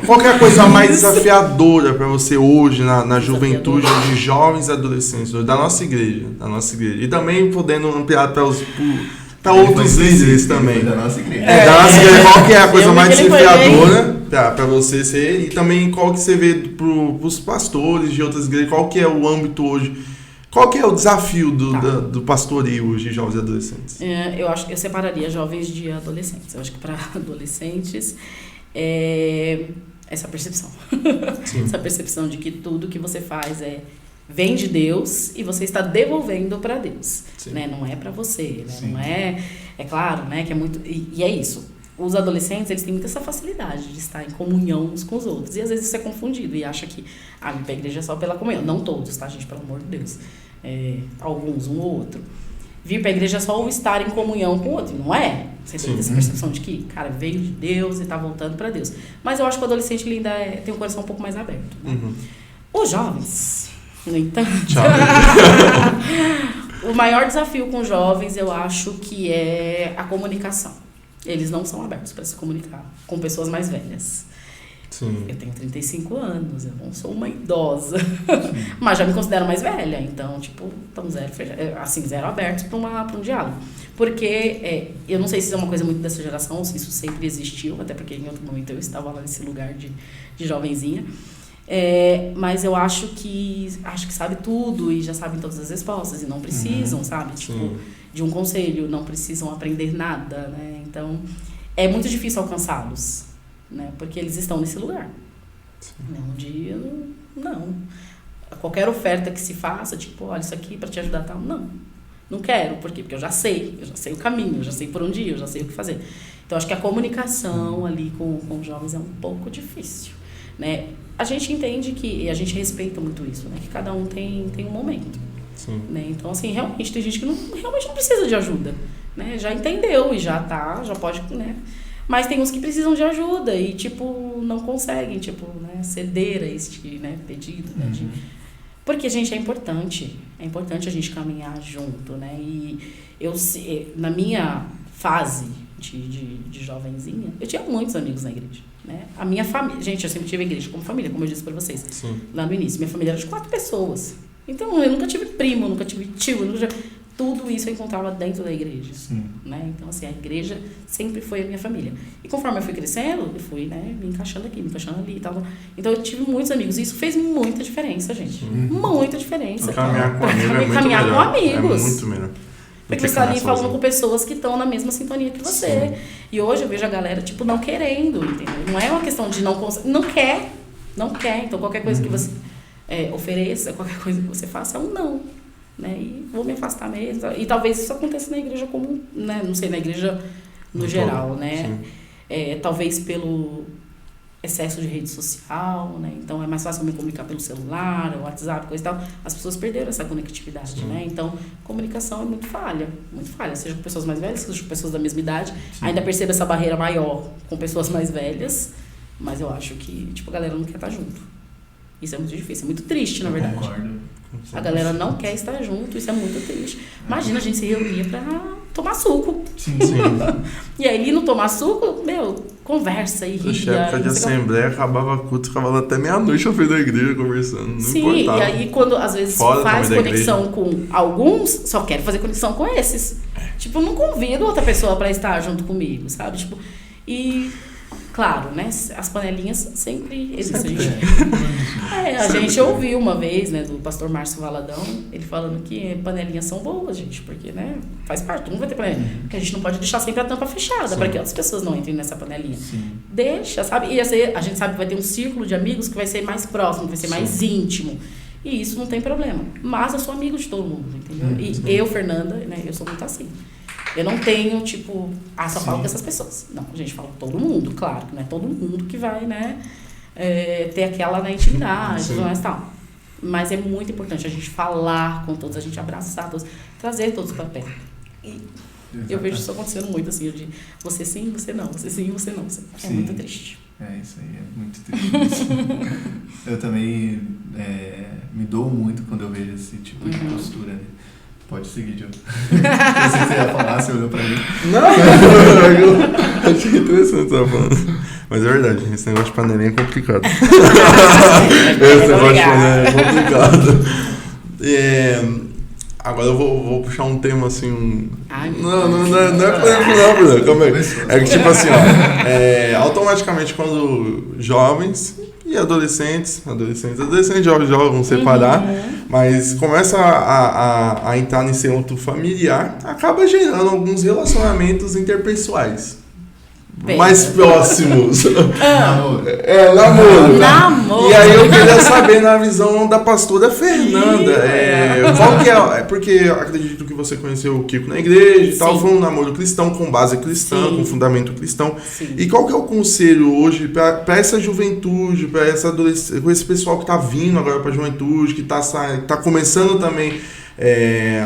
Qual que é a coisa mais desafiadora para você hoje na juventude de jovens e adolescentes da nossa igreja? E também podendo ampliar para outros líderes também. Da nossa igreja. Da nossa igreja, qual que é a coisa mais desafiadora para você ser? E também qual que você vê para os pastores de outras igrejas? Qual que é o âmbito hoje? Qual que é o desafio do pastoreio hoje de jovens e adolescentes? Eu acho que eu separaria jovens de adolescentes. Eu acho que para adolescentes essa percepção. Essa percepção de que tudo que você faz vem de Deus e você está devolvendo para Deus. Né? Não é para você. Né? Não é claro, né? Que é muito... E é isso. Os adolescentes, eles têm muita essa facilidade de estar em comunhão uns com os outros. E às vezes isso é confundido e acha que vir para a igreja é só pela comunhão. Não todos, tá, gente? Pelo amor de Deus. Alguns, um ou outro. Vir para a igreja é só o estar em comunhão com o outro. Não é. Você tem essa percepção de que, cara, veio de Deus e está voltando para Deus. Mas eu acho que o adolescente ele ainda tem um coração um pouco mais aberto. Né? Os jovens, no entanto... O maior desafio com os jovens, eu acho que é a comunicação. Eles não são abertos para se comunicar com pessoas mais velhas. Sim. Eu tenho 35 anos, eu não sou uma idosa, mas já me considero mais velha, então, estão zero abertos para um diálogo. Porque eu não sei se isso é uma coisa muito dessa geração, ou se isso sempre existiu, até porque em outro momento eu estava lá nesse lugar de jovenzinha. Mas eu acho que sabe tudo e já sabem todas as respostas e não precisam, sabe? De um conselho, não precisam aprender nada, né? Então, é muito difícil alcançá-los, né? Porque eles estão nesse lugar. Um dia, não. Qualquer oferta que se faça, olha, isso aqui para te ajudar, tal, não quero. Por quê? Porque eu já sei o caminho, eu já sei por onde ir, eu já sei o que fazer. Então, acho que a comunicação ali com os jovens é um pouco difícil, né? A gente entende e a gente respeita muito isso, né? Que cada um tem um momento. Né? Então, assim, realmente tem gente que realmente não precisa de ajuda, né? Já entendeu e já pode, né? Mas tem uns que precisam de ajuda e, não conseguem, né? Ceder a este, né? Pedido, né? Porque, gente, é importante a gente caminhar junto, né? E na minha fase de jovenzinha, eu tinha muitos amigos na igreja, né? A minha família, gente, eu sempre tive a igreja como família, como eu disse pra vocês, lá no início. Minha família era de 4 pessoas. Então, eu nunca tive primo, nunca tive tio, tudo isso eu encontrava dentro da igreja, né? Então, assim, a igreja sempre foi a minha família. E conforme eu fui crescendo, eu fui, né, me encaixando aqui, me encaixando ali e tal. Então, eu tive muitos amigos. E isso fez muita diferença, gente. Muita diferença. Caminhar com amigos é muito caminhar melhor. com amigos. É muito melhor. Porque você está ali falando com pessoas que estão na mesma sintonia que você. E hoje eu vejo a galera, não querendo, entendeu? Não é uma questão de não quer. Então, qualquer coisa que você... ofereça, qualquer coisa que você faça, é um não. Né? E vou me afastar mesmo. E talvez isso aconteça na igreja comum, né? Não sei, na igreja no geral, né? Talvez pelo excesso de rede social, né? Então é mais fácil me comunicar pelo celular, WhatsApp, coisa e tal. As pessoas perderam essa conectividade, né? Então, comunicação é muito falha, seja com pessoas mais velhas, seja com pessoas da mesma idade. Sim. Ainda percebo essa barreira maior com pessoas mais velhas, mas eu acho que, tipo, a galera não quer estar junto. Isso é muito difícil, é muito triste, na verdade. Concordo. A galera não quer estar junto, isso é muito triste. Imagina, a gente se reunia pra tomar suco. Sim. E aí, não tomar suco, conversa e ria. Na época de assembleia, acabava culto, ficava até meia-noite ao fim da igreja conversando, não importava. E aí quando às vezes faz conexão com alguns, só quero fazer conexão com esses. Tipo, não convido outra pessoa pra estar junto comigo, sabe? Tipo, e... Claro, né? As panelinhas sempre existem. A gente ouviu uma vez, né, do pastor Márcio Valadão, ele falando que panelinhas são boas, gente, porque, né, faz parte, não vai ter panelinha. Porque a gente não pode deixar sempre a tampa fechada para que outras pessoas não entrem nessa panelinha. Sim. Deixa, sabe? E a gente sabe que vai ter um círculo de amigos que vai ser mais próximo, que vai ser mais íntimo. E isso não tem problema. Mas eu sou amigo de todo mundo, entendeu? E eu, Fernanda, né, eu sou muito assim. Eu não tenho, tipo, só falo com essas pessoas. Não, a gente fala com todo mundo, claro, que não é todo mundo que vai, né, ter aquela, né, intimidade, e tal. Mas é muito importante a gente falar com todos, a gente abraçar todos, trazer todos para perto. E eu vejo isso acontecendo muito, assim, de você sim, você não, você sim, você não. É muito triste. Isso aí é muito triste. Eu também me dou muito quando eu vejo esse tipo de postura, né? Pode seguir, Diogo. Eu sei que você ia falar, você olhou pra mim. Não, eu achei interessante você falando. Mas é verdade, esse negócio de panelinha é complicado. Esse negócio de panelinha é complicado. Agora eu vou puxar um tema assim. Não é polêmico, não, calma aí. É que tipo assim, automaticamente quando jovens e adolescentes, jovens vão separar, mas começa a entrar nesse âmbito familiar, acaba gerando alguns relacionamentos interpessoais. Mais próximos. Namoro. E aí eu queria saber na visão da pastora Fernanda, qual que é, porque eu acredito que você conheceu o Kiko na igreja e tal, foi um namoro cristão, com base cristã, com fundamento cristão. Sim. E qual que é o conselho hoje para essa juventude, para essa adolescência, com esse pessoal que está vindo agora para a juventude, que está começando também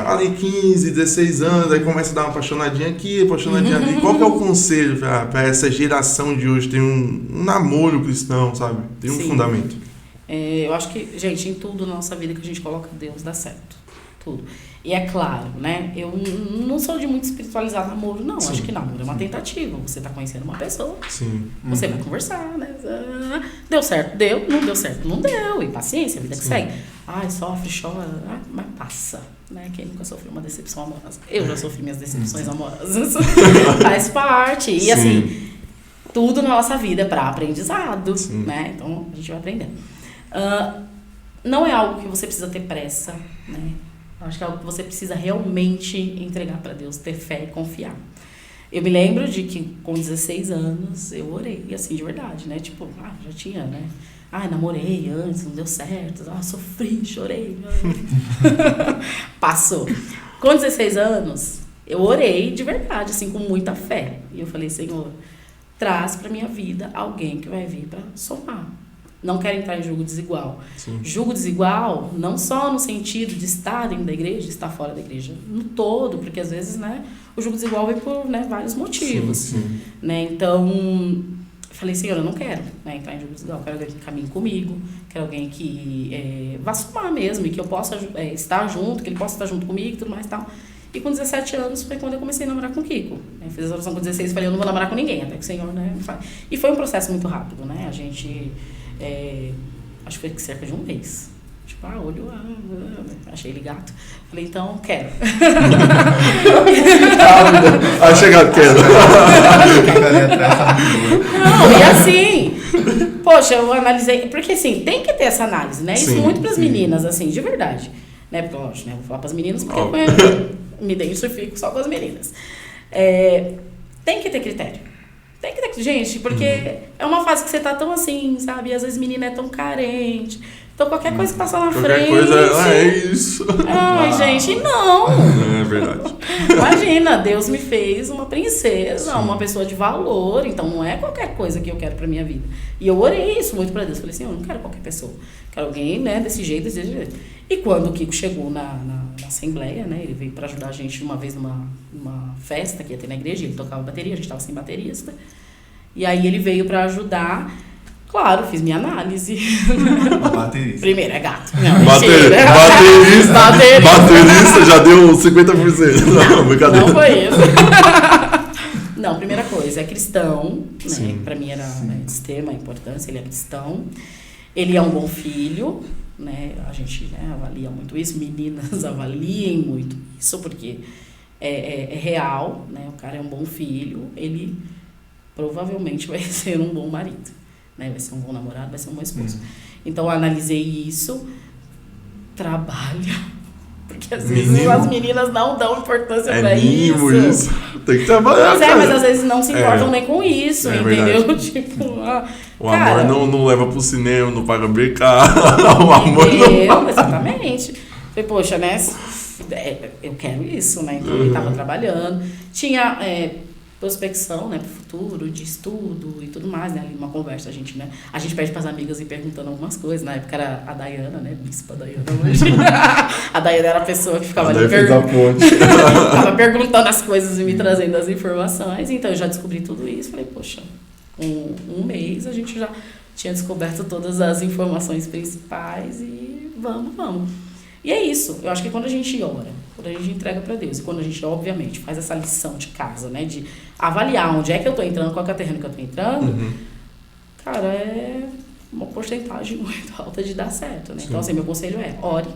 ali 15, 16 anos, aí começa a dar uma apaixonadinha aqui, apaixonadinha ali. Qual que é o conselho para essa geração de hoje? Tem um namoro cristão, sabe? Tem um fundamento. Eu acho que, gente, em tudo na nossa vida que a gente coloca Deus, dá certo. Tudo. E é claro, né? Eu não sou de muito espiritualizar namoro, não. Acho que namoro é uma tentativa. Você tá conhecendo uma pessoa. Sim. Você vai conversar, né? Deu certo, deu. Não deu certo, não deu. E paciência, a vida que segue. Ai, sofre, chora, mas passa. Né? Quem nunca sofreu uma decepção amorosa? Eu já sofri minhas decepções amorosas. Faz parte. E assim, tudo na nossa vida é para aprendizado. Né? Então, a gente vai aprendendo. Não é algo que você precisa ter pressa, né? Acho que é algo que você precisa realmente entregar para Deus, ter fé e confiar. Eu me lembro de que com 16 anos eu orei, assim, de verdade, né? Tipo, já tinha, né? Namorei antes, não deu certo. Sofri, chorei. Passou. Com 16 anos, eu orei de verdade, assim, com muita fé. E eu falei, Senhor, traz para minha vida alguém que vai vir para somar. Não quero entrar em julgo desigual. Julgo desigual não só no sentido de estar dentro da igreja, estar fora da igreja, no todo, porque às vezes, né, o julgo desigual vem por, né, vários motivos. Né? Então, falei, Senhor, eu não quero, né, entrar em julgo desigual, quero alguém que caminhe comigo, quero alguém que vá somar mesmo, e que eu possa estar junto, que ele possa estar junto comigo e tudo mais e tal. E com 17 anos foi quando eu comecei a namorar com o Kiko. Fiz a oração com 16 e falei, eu não vou namorar com ninguém, até que o Senhor, né, faz. E foi um processo muito rápido, né, a gente... acho que foi cerca de um mês. Tipo, achei ele gato. Falei, então, quero. Chegado, quero. Não, e assim, poxa, eu analisei, porque assim, tem que ter essa análise, né? Isso muito pras meninas, assim, de verdade. Né? Porque, lógico, né? Vou falar pras meninas porque eu me identifico só com as meninas. Tem que ter critério. Tem que ter, gente, porque é uma fase que você tá tão assim, sabe? E às vezes menina é tão carente, Então qualquer coisa que passar na Qualquer frente... coisa, é isso. Ai, gente, não! É verdade. Imagina, Deus me fez uma princesa, uma pessoa de valor, então não é qualquer coisa que eu quero pra minha vida. E eu orei isso muito pra Deus, falei assim, eu não quero qualquer pessoa, quero alguém, né, desse jeito. E quando o Kiko chegou na assembleia, né, ele veio pra ajudar a gente uma vez numa festa que ia ter na igreja, ele tocava bateria, a gente tava sem baterista, e aí ele veio pra ajudar. Claro, fiz minha análise. Baterista. Primeiro, é gato. Não, Baterista já deu 50%. Não, brincadeira. Não foi isso. Não, primeira coisa, é cristão, né? Pra mim era de extrema importância, ele é cristão. Ele é um bom filho, né? A gente avalia muito isso, meninas avaliem muito isso, porque é real, né? O cara é um bom filho, ele provavelmente vai ser um bom marido. Né? Vai ser um bom namorado, vai ser um bom esposo. Então, eu analisei isso, trabalha, porque às vezes as meninas não dão importância pra isso. Tem que trabalhar. Pois mas às vezes não se importam nem com isso, entendeu? Verdade. Tipo, o amor não leva pro cinema, não paga mercado. O amor não... Exatamente. Falei, poxa, né? Eu quero isso, né? Então, ele tava trabalhando. Tinha... prospecção, né, pro futuro, de estudo e tudo mais, né, ali numa conversa a gente pede pras amigas e perguntando algumas coisas, na época era a Dayana, né, bispa Dayana, a Dayana era a pessoa que ficava ali tava perguntando as coisas e me trazendo as informações, então eu já descobri tudo isso, falei, poxa, um mês a gente já tinha descoberto todas as informações principais e vamos. E é isso, eu acho que quando a gente ora, quando a gente entrega para Deus e quando a gente, obviamente, faz essa lição de casa, né, de avaliar onde é que eu tô entrando, qual que é o terreno que eu tô entrando, cara, é uma porcentagem muito alta de dar certo, né? Sim. Então, assim, meu conselho é, ore,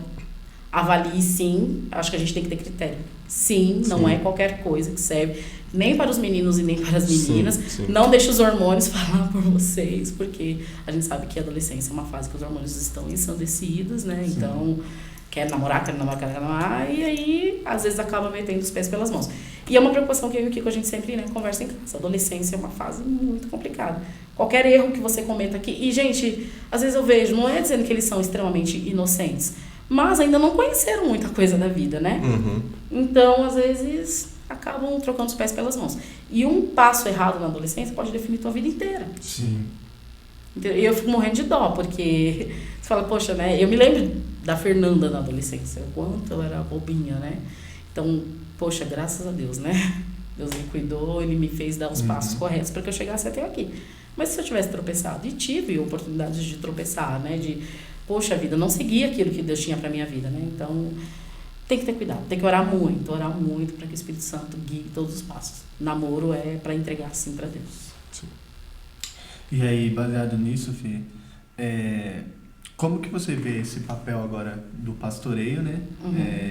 avalie sim, acho que a gente tem que ter critério. Sim, não é qualquer coisa que serve nem para os meninos e nem para as meninas. Sim. Não deixe os hormônios falar por vocês, porque a gente sabe que a adolescência é uma fase que os hormônios estão ensandecidos, né? Sim. Então... quer namorar, e aí, às vezes, acaba metendo os pés pelas mãos. E é uma preocupação que eu e o Kiko, a gente sempre, né, conversa em casa. A adolescência é uma fase muito complicada. Qualquer erro que você cometa aqui... E, gente, às vezes eu vejo, não é dizendo que eles são extremamente inocentes, mas ainda não conheceram muita coisa da vida, né? Então, às vezes, acabam trocando os pés pelas mãos. E um passo errado na adolescência pode definir tua vida inteira. Sim. E eu fico morrendo de dó, porque você fala, poxa, né? Eu me lembro da Fernanda na adolescência, o quanto eu era bobinha, né? Então, poxa, graças a Deus, né? Deus me cuidou, Ele me fez dar os passos corretos para que eu chegasse até aqui. Mas se eu tivesse tropeçado, e tive oportunidades de tropeçar, né? De, poxa vida, não segui aquilo que Deus tinha para minha vida, né? Então, tem que ter cuidado, tem que orar muito para que o Espírito Santo guie todos os passos. Namoro é para entregar sim para Deus. Sim. E aí, baseado nisso, Fê, como que você vê esse papel agora do pastoreio, né?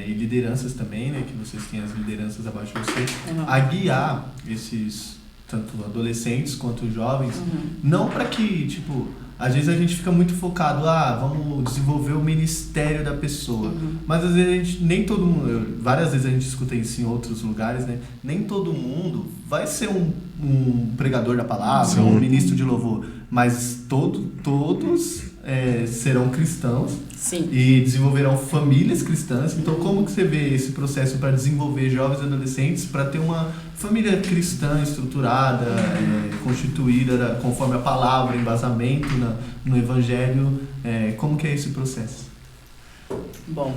E lideranças também, né? Que vocês têm as lideranças abaixo de você, a guiar esses, tanto adolescentes quanto jovens, não para que, tipo, às vezes a gente fica muito focado, vamos desenvolver o ministério da pessoa, mas às vezes a gente, nem todo mundo, várias vezes a gente escuta isso em outros lugares, né? Nem todo mundo vai ser um pregador da palavra, um ministro de louvor, mas todos serão cristãos. Sim. E desenvolverão famílias cristãs. Então, como que você vê esse processo para desenvolver jovens e adolescentes para ter uma família cristã estruturada, constituída conforme a palavra, embasamento no Evangelho? Como que é esse processo? Bom,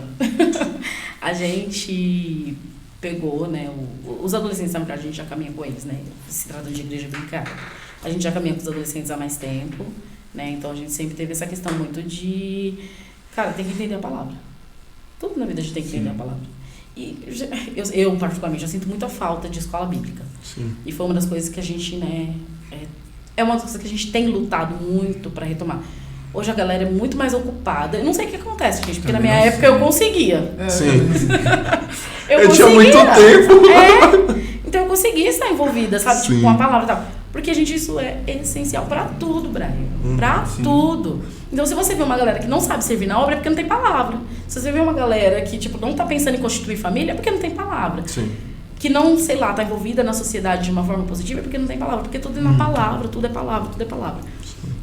a gente pegou, né, os adolescentes, na verdade, a gente já caminha com eles, né? Se trata de igreja brincar. A gente já caminha com os adolescentes há mais tempo, né? Então a gente sempre teve essa questão muito de, cara, tem que entender a palavra. Tudo na vida a gente tem que entender a palavra. E eu particularmente, já sinto muita falta de escola bíblica. Sim. E foi uma das coisas que a gente, né, é uma das coisas que a gente tem lutado muito para retomar. Hoje a galera é muito mais ocupada. Eu não sei o que acontece, gente, porque também na minha época eu conseguia. Sim. eu tinha muito tempo. Então eu conseguia estar envolvida, sabe? Sim. Tipo, com a palavra e tal. Porque, gente, isso é essencial pra tudo, Brian. Pra tudo. Então, se você vê uma galera que não sabe servir na obra, é porque não tem palavra. Se você vê uma galera que, tipo, não tá pensando em constituir família, é porque não tem palavra. Sim. Que não, sei lá, tá envolvida na sociedade de uma forma positiva, é porque não tem palavra. Porque tudo é na palavra, tudo é palavra, tudo é palavra.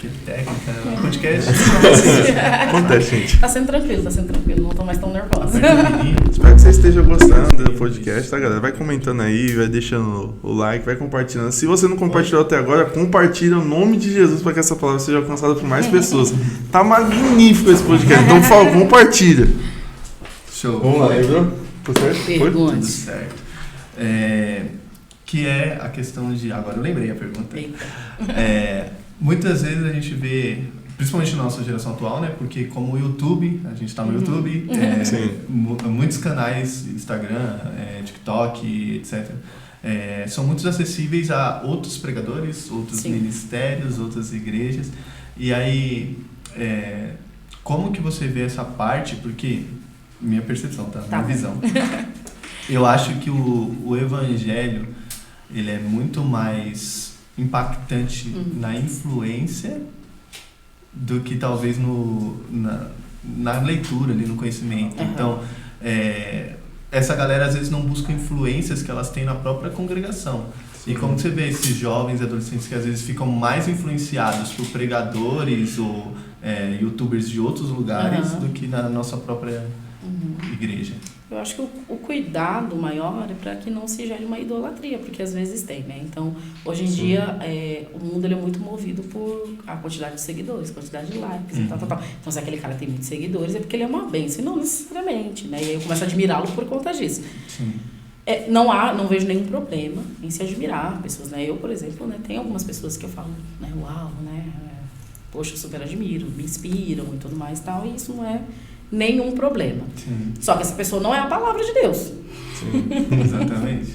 Que técnica, podcast. Acontece, gente. Tá sendo tranquilo, não tô mais tão nervosa. Espero que você esteja gostando do podcast, tá, galera? Vai comentando aí, vai deixando o like, vai compartilhando. Se você não compartilhou até agora, compartilha o nome de Jesus para que essa palavra seja alcançada por mais pessoas. Tá magnífico esse podcast, então, por favor, compartilha. Show. Vamos lá, lembrou? Tudo certo? Pergunte. Tudo certo. Que é a questão de... Agora eu lembrei a pergunta. Muitas vezes a gente vê, principalmente na nossa geração atual, né? Porque como o YouTube, a gente tá no YouTube, muitos canais, Instagram, TikTok, etc., são muito acessíveis a outros pregadores, outros ministérios, outras igrejas. E aí, como que você vê essa parte? Porque, minha percepção, tá? Minha visão. Eu acho que o evangelho, ele é muito mais impactante na influência do que talvez na leitura, ali, no conhecimento. Então, essa galera às vezes não busca influências que elas têm na própria congregação. E como você vê esses jovens, adolescentes que às vezes ficam mais influenciados por pregadores ou youtubers de outros lugares do que na nossa própria igreja? Eu acho que o cuidado maior é para que não se gere uma idolatria, porque às vezes tem, né? Então, hoje em dia, o mundo ele é muito movido por a quantidade de seguidores, quantidade de likes e tal. Então, se aquele cara tem muitos seguidores, é porque ele é uma bênção, não necessariamente, né? E aí eu começo a admirá-lo por conta disso. Sim. Não vejo nenhum problema em se admirar pessoas, né? Eu, por exemplo, né, tem algumas pessoas que eu falo, né? Uau, né? Poxa, eu super admiro, me inspiram e tudo mais e tal, e isso não é nenhum problema. Sim. Só que essa pessoa não é a palavra de Deus. Sim, exatamente.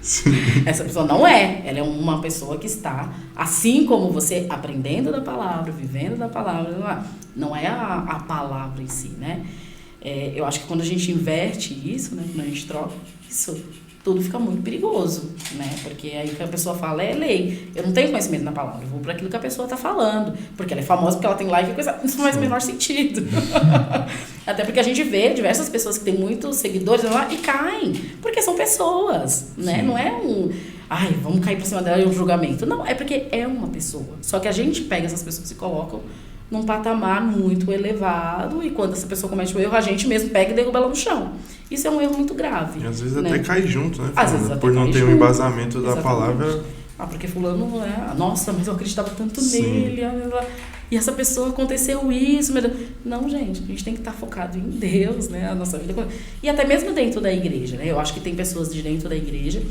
Sim. Essa pessoa não é. Ela é uma pessoa que está, assim como você, aprendendo da palavra, vivendo da palavra, não é a palavra em si, né? Eu acho que quando a gente inverte isso, né, quando a gente troca isso, tudo fica muito perigoso, né? Porque aí o que a pessoa fala é lei. Eu não tenho conhecimento na palavra, eu vou para aquilo que a pessoa está falando. Porque ela é famosa, porque ela tem like e coisa. Isso não faz o menor sentido. Até porque a gente vê diversas pessoas que têm muitos seguidores lá e caem. Porque são pessoas, né? Sim. Não é vamos cair por cima dela e um julgamento. Não, é porque é uma pessoa. Só que a gente pega essas pessoas e coloca num patamar muito elevado, e quando essa pessoa comete um erro, a gente mesmo pega e derruba ela no chão. Isso é um erro muito grave. E às vezes, né? Até cai junto, né? Às vezes por não ter um embasamento da Exatamente. palavra. Porque fulano não é... Nossa, mas eu acreditava tanto nele. E essa pessoa aconteceu isso. Não, gente, a gente tem que estar focado em Deus, né? A nossa vida. E até mesmo dentro da igreja, né? Eu acho que tem pessoas de dentro da igreja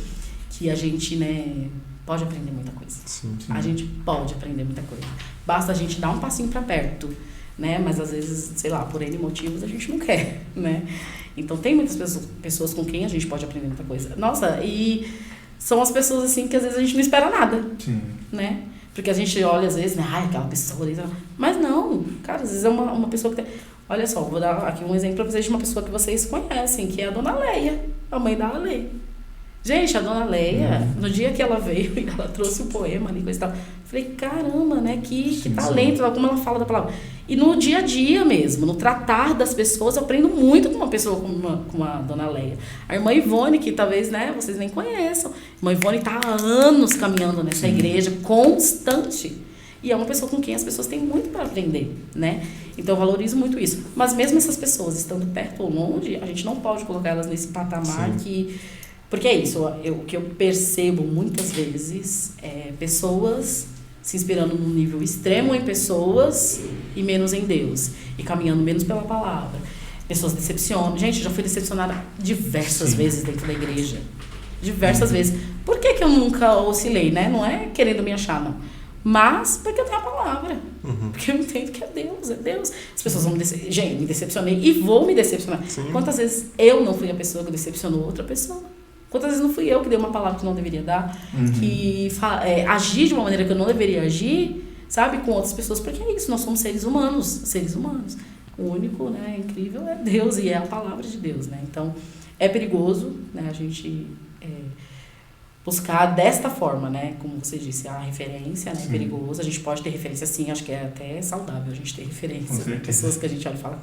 que a gente, né, pode aprender muita coisa. Sim. A gente pode aprender muita coisa. Basta a gente dar um passinho para perto, né? Mas às vezes, sei lá, por N motivos a gente não quer, né? Então tem muitas pessoas com quem a gente pode aprender muita coisa. Nossa, e são as pessoas assim que às vezes a gente não espera nada. Sim. Né? Porque a gente olha às vezes, né? Aquela pessoa ali. Mas não, cara, às vezes é uma pessoa que tem... Olha só, vou dar aqui um exemplo para vocês de uma pessoa que vocês conhecem, que é a Dona Leia, a mãe da Ale. Gente, a Dona Leia, no dia que ela veio e ela trouxe o poema ali, coisa e tal, falei, caramba, né, que talento, como ela fala da palavra. E no dia a dia mesmo, no tratar das pessoas, eu aprendo muito com uma pessoa como a Dona Leia. A irmã Ivone, que talvez, né, vocês nem conheçam. A irmã Ivone está há anos caminhando nessa igreja, constante. E é uma pessoa com quem as pessoas têm muito para aprender, né? Então eu valorizo muito isso. Mas mesmo essas pessoas estando perto ou longe, a gente não pode colocar elas nesse patamar que... Porque é isso, o que eu percebo muitas vezes é pessoas se inspirando num nível extremo em pessoas e menos em Deus. E caminhando menos pela palavra. Pessoas decepcionam. Gente, já fui decepcionada diversas vezes dentro da igreja. Diversas vezes. Por que eu nunca oscilei, né? Não é querendo me achar, não. Mas porque eu tenho a palavra. Porque eu entendo que é Deus, é Deus. As pessoas vão me decepcionar. Gente, me decepcionei e vou me decepcionar. Sim. Quantas vezes eu não fui a pessoa que decepcionou outra pessoa? Quantas vezes não fui eu que dei uma palavra que não deveria dar, que agi de uma maneira que eu não deveria agir, sabe, com outras pessoas, porque é isso, nós somos seres humanos. O único, né, incrível é Deus e é a palavra de Deus, né? Então, é perigoso, né, a gente buscar desta forma, né, como você disse, a referência, né, é perigoso. A gente pode ter referência, sim, acho que é até saudável a gente ter referência, né? Pessoas que a gente olha e fala,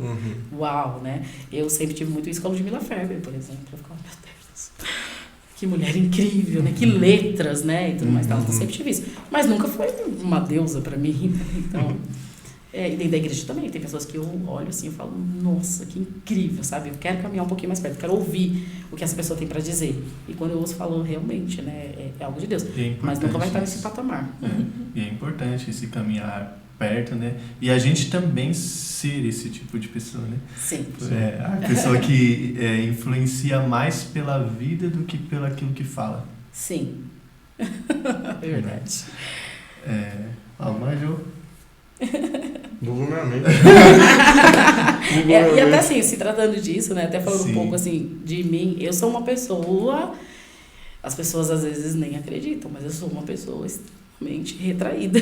uau, né? Eu sempre tive muito isso com a Ludmilla Ferber, por exemplo. Eu ficava, meu Deus. que mulher incrível, né? Que letras, né? E tudo mais. Então, eu sempre tive isso. Mas nunca foi uma deusa pra mim. Então, e dentro da igreja também. Tem pessoas que eu olho assim e falo, nossa, que incrível, sabe? Eu quero caminhar um pouquinho mais perto, eu quero ouvir o que essa pessoa tem pra dizer. E quando eu ouço, falo, realmente, né? É algo de Deus. Mas nunca vai estar nesse patamar. E é importante esse caminhar perto, né? E a gente também ser esse tipo de pessoa, né? Sim. A pessoa que influencia mais pela vida do que pelo aquilo que fala. Sim. É verdade. Algo mais, Jô? Bugou minha mente. E até assim, se tratando disso, né? Até falando um pouco assim de mim, eu sou uma pessoa... As pessoas às vezes nem acreditam, mas eu sou uma pessoa extremamente retraída.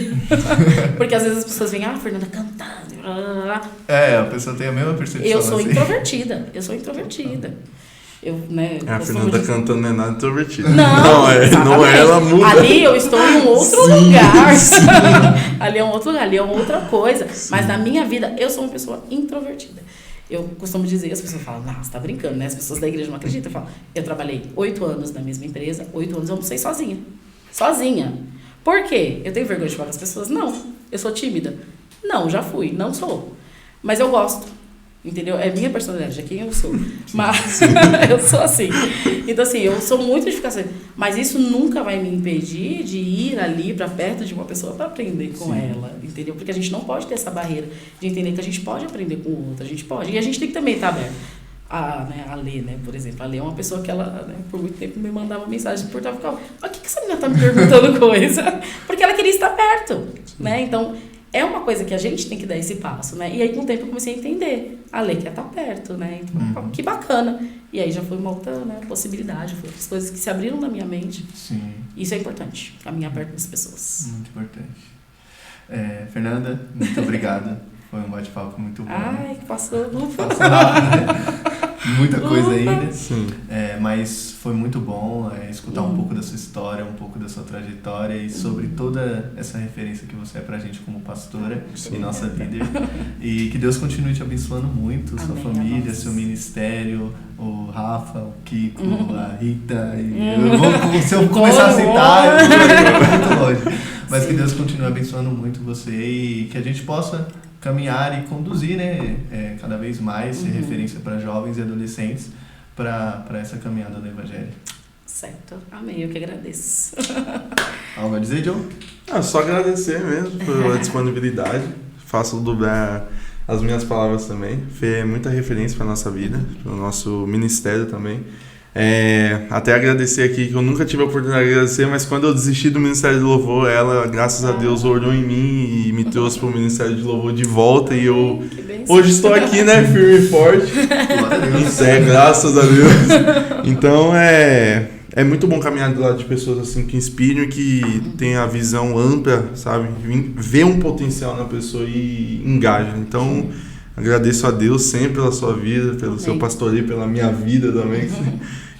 Porque às vezes as pessoas veem, Fernanda cantando, blá, blá, blá. A pessoa tem a mesma percepção. Eu sou assim. introvertida. Eu, né, A Fernanda cantando não é nada introvertida. Não é, ela muda. Ali eu estou em um outro lugar. Ali é um outro lugar, ali é outra coisa. Sim. Mas na minha vida, eu sou uma pessoa introvertida. Eu costumo dizer, as pessoas falam, você tá brincando, né? As pessoas da igreja não acreditam. Eu falo, eu trabalhei 8 anos na mesma empresa, 8 anos eu almocei sozinha. Sozinha. Por quê? Eu tenho vergonha de falar com as pessoas? Não. Eu sou tímida? Não, já fui, não sou. Mas eu gosto. Entendeu? É minha personalidade, é quem eu sou. Mas eu sou assim. Então, assim, eu sou muito de ficar assim. Mas isso nunca vai me impedir de ir ali pra perto de uma pessoa para aprender com ela. Entendeu? Porque a gente não pode ter essa barreira de entender que a gente pode aprender com o outro. A gente pode. E a gente tem que também estar aberto. A Lê, né, por exemplo. A Lê é uma pessoa que ela, né, por muito tempo me mandava mensagem por estar ficando, o que essa menina tá me perguntando coisa? Porque ela queria estar perto, né? Então, é uma coisa que a gente tem que dar esse passo, né? E aí, com o tempo, eu comecei a entender. A Lê quer estar perto, né? Então, que bacana. E aí já foi uma outra, né, possibilidade, foi outras coisas que se abriram na minha mente. Sim. Isso é importante, caminhar perto das pessoas. Muito importante. Fernanda, muito obrigada. Foi um bate-papo muito bom. Ai, que passou rápido, né? Muita coisa ainda. Sim. Mas foi muito bom escutar um pouco da sua história, um pouco da sua trajetória e sobre toda essa referência que você é pra gente como pastora e nossa líder. E que Deus continue te abençoando muito, sua família, seu ministério, o Rafa, o Kiko, a Rita. Se eu começar a citar, eu vou muito longe. Mas que Deus continue abençoando muito você e que a gente possa caminhar e conduzir, né, cada vez mais, ser referência para jovens e adolescentes para essa caminhada do Evangelho. Certo. Amém. Eu que agradeço. Algo a dizer, Joe? Só agradecer mesmo pela disponibilidade. Faço dobrar as minhas palavras também. Fê é muita referência para nossa vida, para o nosso ministério também. Até agradecer aqui, que eu nunca tive a oportunidade de agradecer, mas quando eu desisti do Ministério de Louvor, ela, graças a Deus, orou em mim e me trouxe para o Ministério de Louvor de volta. E eu hoje estou aqui, né, firme e forte. Graças a Deus. Então é muito bom caminhar do lado de pessoas assim que inspiram e que têm a visão ampla, sabe? Vê um potencial na pessoa e engaja. Então agradeço a Deus sempre pela sua vida, pelo seu pastoreio, pela minha vida também.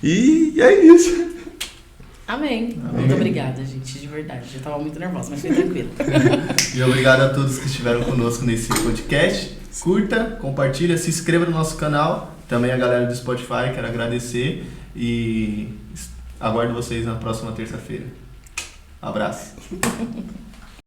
E é isso. Amém. Muito obrigada, gente, de verdade. Eu estava muito nervosa, mas foi tranquilo. E obrigado a todos que estiveram conosco nesse podcast. Curta, compartilha, se inscreva no nosso canal. Também a galera do Spotify, quero agradecer. E aguardo vocês na próxima terça-feira. Abraço.